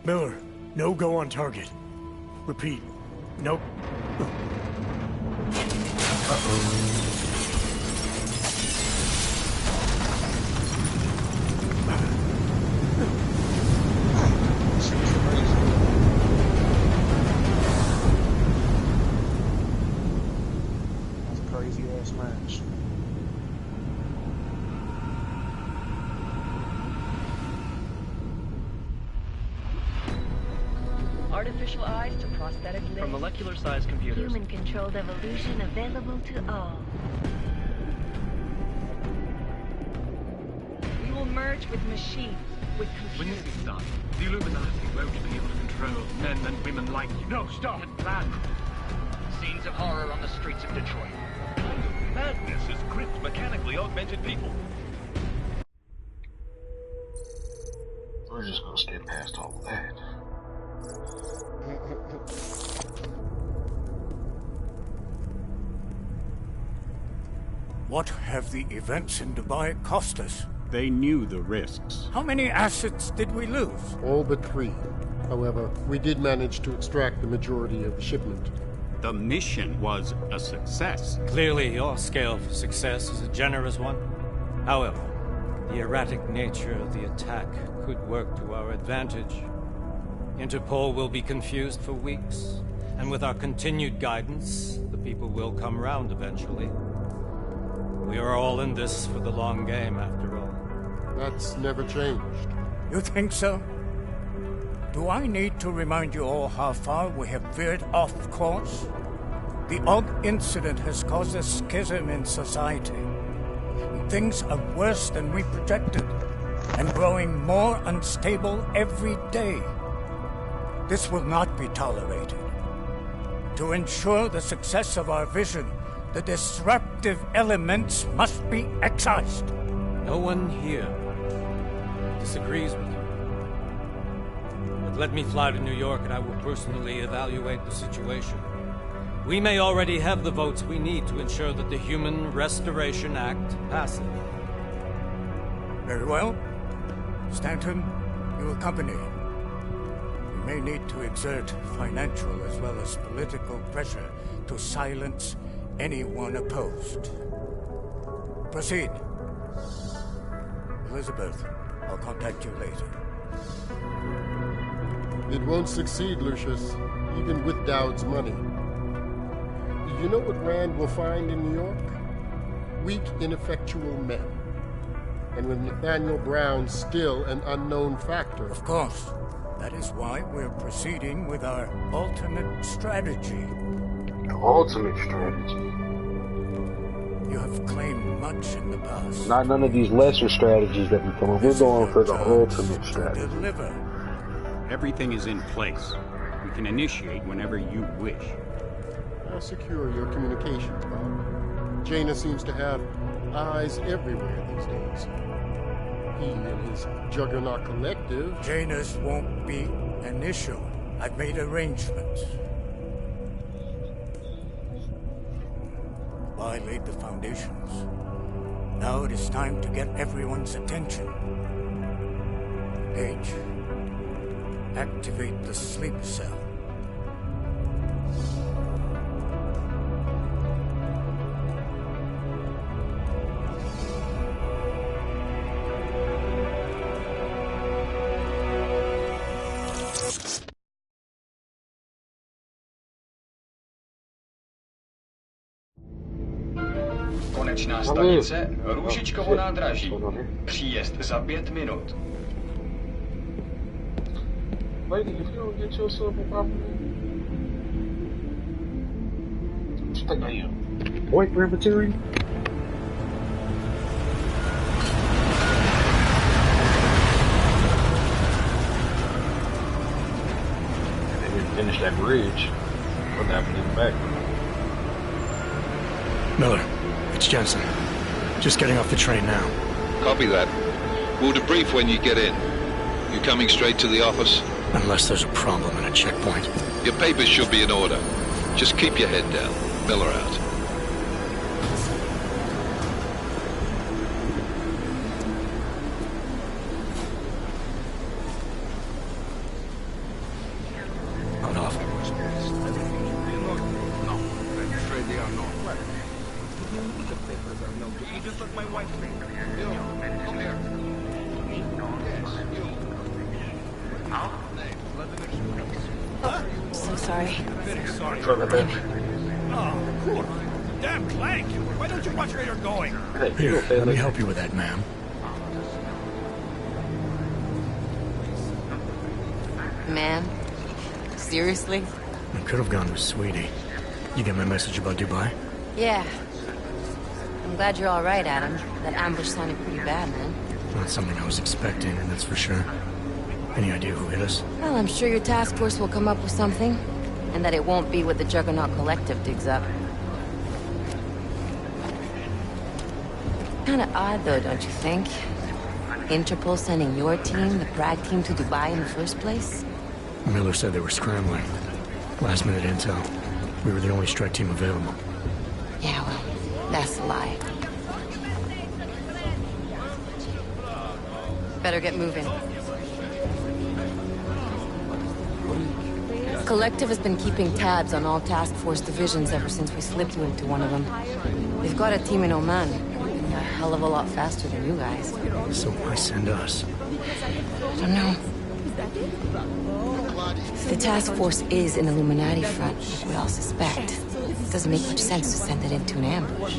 Miller, no go on target. Repeat, no. That's a crazy ass match. Artificial eyes to prosthetic limbs. From molecular-sized computers. Human-controlled evolution available to all. We will merge with machines, with When computers. this is done, the Illuminati won't be able to control men and women like you. No, stop! Plan. Scenes of horror on the streets of Detroit. Madness has gripped mechanically augmented people. We're just gonna skip past all of that. What have the events in Dubai cost us? They knew the risks. How many assets did we lose? All but 3. However, we did manage to extract the majority of the shipment. The mission was a success. Clearly, your scale for success is a generous one. However, the erratic nature of the attack could work to our advantage. Interpol will be confused for weeks, and with our continued guidance, the people will come round eventually. We are all in this for the long game, after all. That's never changed. You think so? Do I need to remind you all how far we have veered off course? The Og incident has caused a schism in society. Things are worse than we projected, and growing more unstable every day. This will not be tolerated. To ensure the success of our vision, the disruptive elements must be excised. No one here disagrees with you. But let me fly to New York and I will personally evaluate the situation. We may already have the votes we need to ensure that the Human Restoration Act passes. Very well. Stanton, you accompany. We may need to exert financial as well as political pressure to silence anyone opposed. Proceed. Elizabeth, I'll contact you later. It won't succeed, Lucius, even with Dowd's money. You know what Rand will find in New York? Weak, ineffectual men. And with Nathaniel Brown still an unknown factor. Of course. That is why we're proceeding with our ultimate strategy. The ultimate strategy. You have claimed much in the past. Not none of these lesser strategies that we come up. We're going for the ultimate strategy. Deliver. Everything is in place. We can initiate whenever you wish. I'll secure your communications, Bob. Jaina seems to have eyes everywhere these days. He and his Juggernaut Collective... Jaina's won't be initial. I've made arrangements. I laid the foundations. Now it is time to get everyone's attention. Page, activate the sleep cell. Konečná stanice Růžičkovo nádraží. Příjezd za 5 minut. Lady, if you don't get yourself a property, what you think I am? Boyfriend material? They didn't finish that bridge. What happened in the back? Miller, it's Jensen. Just getting off the train now. Copy that. We'll debrief when you get in. You coming straight to the office? Unless there's a problem in a checkpoint. Your papers should be in order. Just keep your head down. Miller out. On off. No, I'm afraid they are not. The papers are no good. You just let my wife think. Yo, come here. Yes, you. So sorry. Very sorry. Oh, cool. Damn Clank! Why don't you watch where you're going? Here, let me help you with that, ma'am. Man? Seriously? I could have gone with Sweetie. You get my message about Dubai? Yeah. I'm glad you're all right, Adam. That ambush sounded pretty bad, man. Not something I was expecting, that's for sure. Any idea who hit us? Well, I'm sure your task force will come up with something. And that it won't be what the Juggernaut Collective digs up. Kinda odd, though, don't you think? Interpol sending your team, the Prague team, to Dubai in the first place? Miller said they were scrambling. Last minute intel. We were the only strike team available. Yeah, well, that's a lie. Better get moving. Collective has been keeping tabs on all task force divisions ever since we slipped you into one of them. They've got a team in Oman. They're a hell of a lot faster than you guys. So why send us? I don't know. If the task force is an Illuminati front, like we all suspect, it doesn't make much sense to send it into an ambush.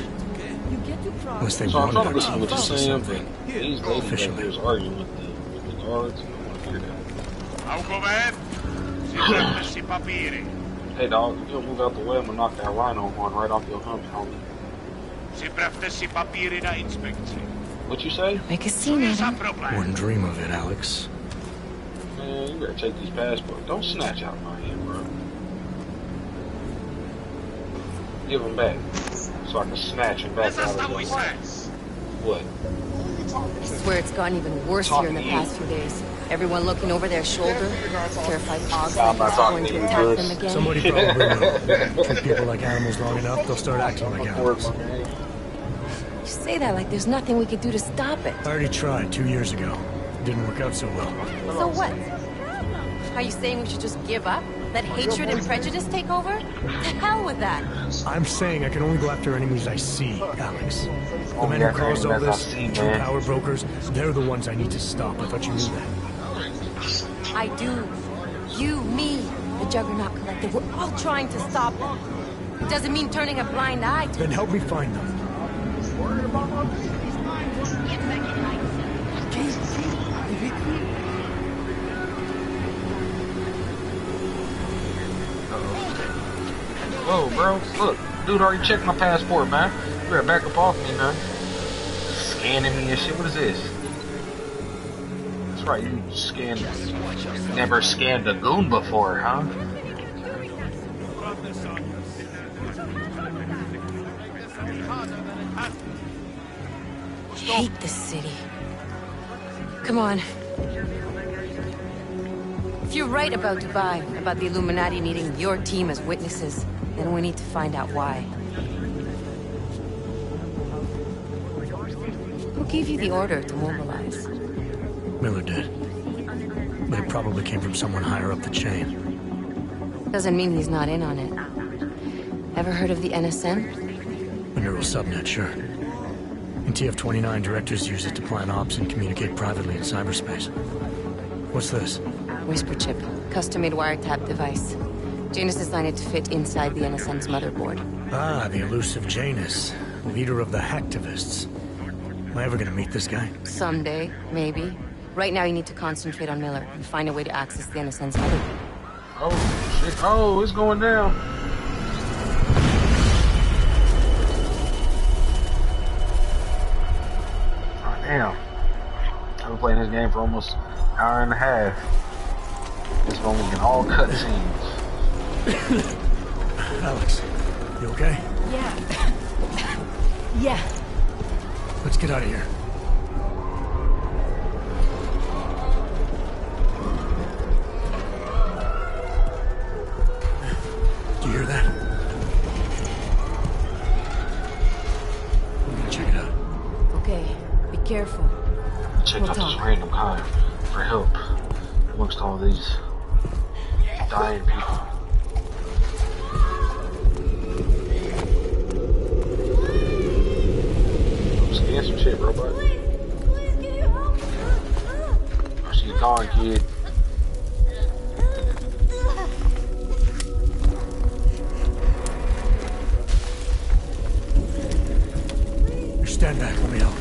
Unless they So I'm wanted trying to our listen to team what to you're see saying, something. but these ladies that was arguing with the guards. I hear that. Au govern! Si prende sti papiri. Hey dog, if you don't move out the way, I'm gonna knock that rhino horn right off your hump, homie. Si prende sti papiri da inspectie. What you say? Make a scene, Adam. Wouldn't dream of it, Alex. Man, you better take these passports. Don't snatch out my hand, bro. Give them back, so I can snatch them back out of your life. What? I swear it's gotten even worse here in the past few days. Everyone looking over their shoulder, terrified Ogs I'm not talking going to to you, attack Chris. them again. Somebody probably will. Treat people like animals long enough, they'll start acting like animals. You say that like there's nothing we could do to stop it. I already tried 2 years ago. Didn't work out so well. So what? Are you saying we should just give up? Let hatred and prejudice take over? To hell with that! I'm saying I can only go after enemies I see, Alex. The men who caused all this, true power brokers, they're the ones I need to stop. I thought you knew that. I do. You, me, the Juggernaut Collective, we're all trying to stop them. It doesn't mean turning a blind eye to... Then help me find them. Worried about my business. Whoa, bro. Look, dude already checked my passport, man. You better back up off me, man. Scanning me and shit. What is this? That's right, you scanned. Never scanned a goon before, huh? I hate this city. Come on. If you're right about Dubai, about the Illuminati needing your team as witnesses, then we need to find out why. Who gave you the order to mobilize? Miller did. But it probably came from someone higher up the chain. Doesn't mean he's not in on it. Ever heard of the NSM? A neural subnet, sure. In TF-29, directors use it to plan ops and communicate privately in cyberspace. What's this? Whisper chip. Custom-made wiretap device. Janus designed it to fit inside the NSM's motherboard. Ah, the elusive Janus. Leader of the hacktivists. Am I ever gonna meet this guy? Someday, maybe. Right now you need to concentrate on Miller and find a way to access the NSM's motherboard. Oh, shit. Oh, it's going down. Oh, damn. I've been playing this game for almost an hour and a half. This one we can all cutscenes. Alex, you okay? Yeah. Yeah. Let's get out of here. Do you hear that? I'm gonna check it out. Okay, be careful. Check out this random hive for help amongst all these dying people. Scan some shit, robot. Please, can you help? Oh, she's gone, kid. You stand back, let me help.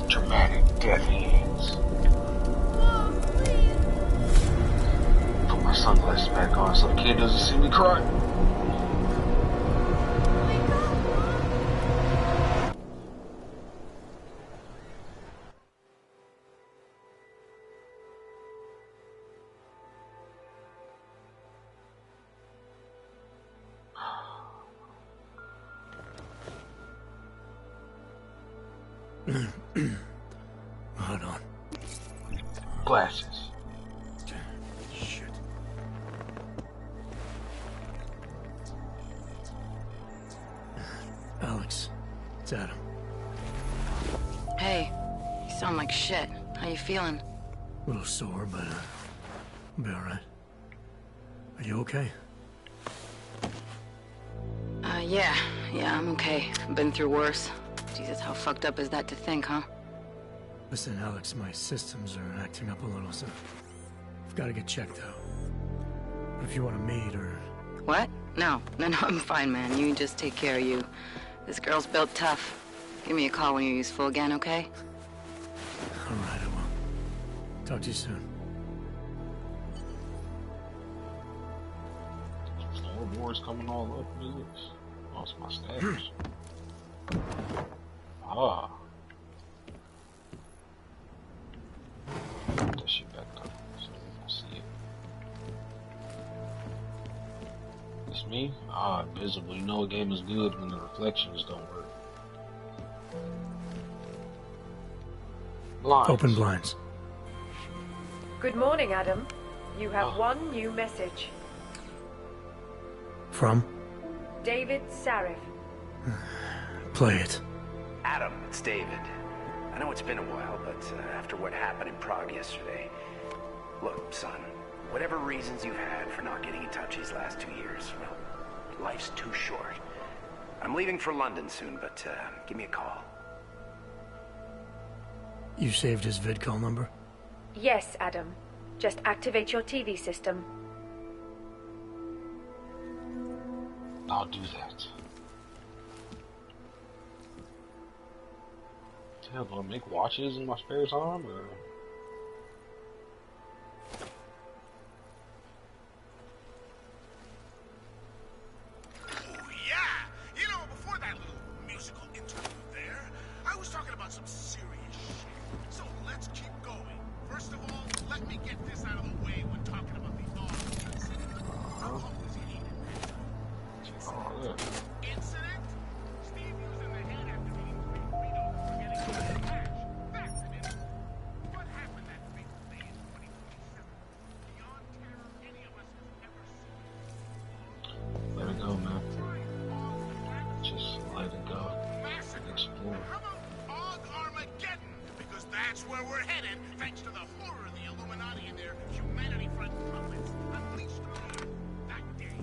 Dramatic death hands. Put my sunglasses back on so the kid doesn't see me cry. Hold on. Glasses. Shit. Alex, it's Adam. Hey, you sound like shit. How you feeling? A little sore, but I'll be alright. Are you okay? Yeah, I'm okay. I've been through worse. Jesus, how fucked up is that to think, huh? Listen, Alex, my systems are acting up a little, so I've got to get checked out. But if you want to meet or... What? No, I'm fine, man. You just take care of you. This girl's built tough. Give me a call when you're useful again, okay? Alright, I will. Talk to you soon. Star Wars coming all up, music. Lost my stash. Ah. Put that shit back up so we can see it. It's me? Ah, invisible. You know a game is good when the reflections don't work. Blinds. Open blinds. Good morning, Adam. You have one new message. From? David Sarif. Play it. Adam, it's David. I know it's been a while, but after what happened in Prague yesterday... Look, son, whatever reasons you've had for not getting in touch these last 2 years, well, Life's too short. I'm leaving for London soon, but give me a call. You saved his vidcall number? Yes, Adam. Just activate your TV system. I'll do that. Hell, do I make watches in my spare time, or? Let it go, man. Just let it go and explore. Because that's where we're headed, thanks to the horror of the Illuminati and their humanity front puppets unleashed on you that day.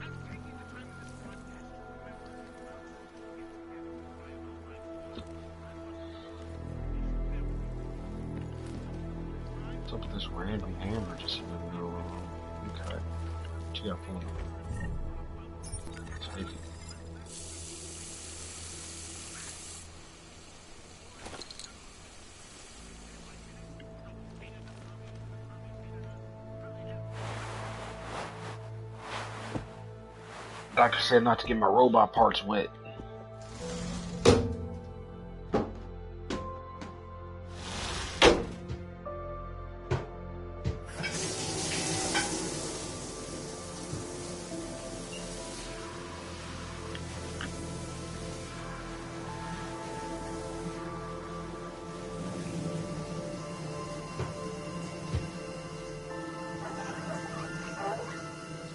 I'm taking the time of this broadcast What's up with this random hammer just in the middle of the okay. What you got for me? Take it. Doctor said not to get my robot parts wet.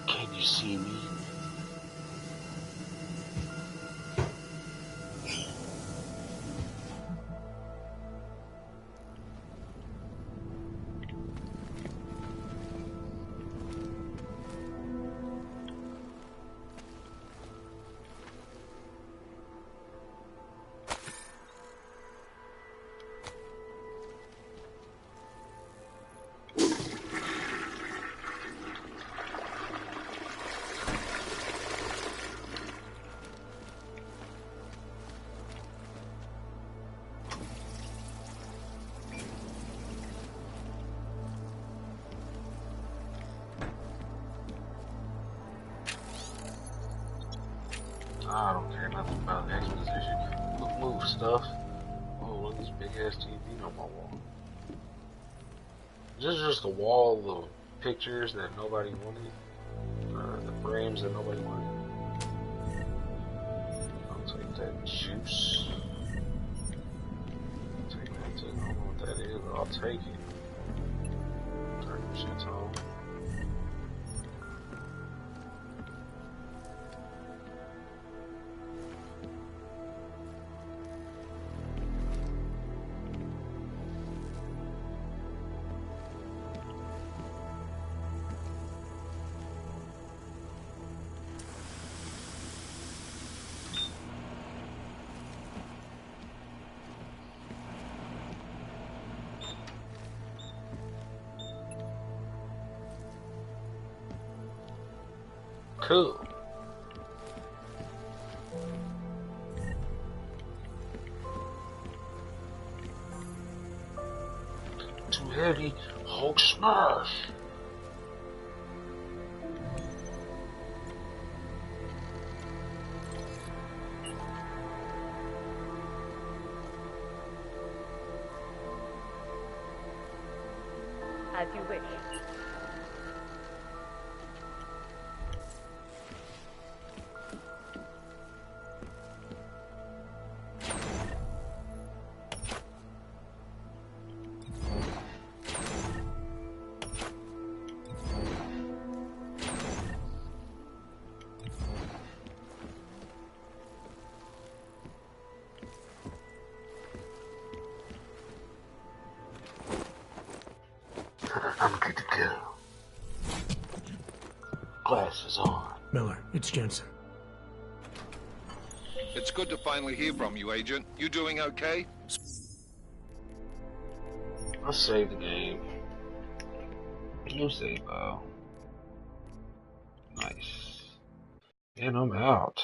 Can you see me? I don't care nothing about the exposition. Look, move stuff. Oh, look at this big ass TV on my wall. Is this just a wall of pictures that nobody wanted? The frames that nobody wanted? I'll take that juice. I don't know what that is, but I'll take it. Turn the shit on. Cool. Too heavy, Hulk smash. As you wish. I'm good to go. Miller, it's Jensen. It's good to finally hear from you, Agent. You doing okay? Let's save the game. New save file. Nice. And I'm out.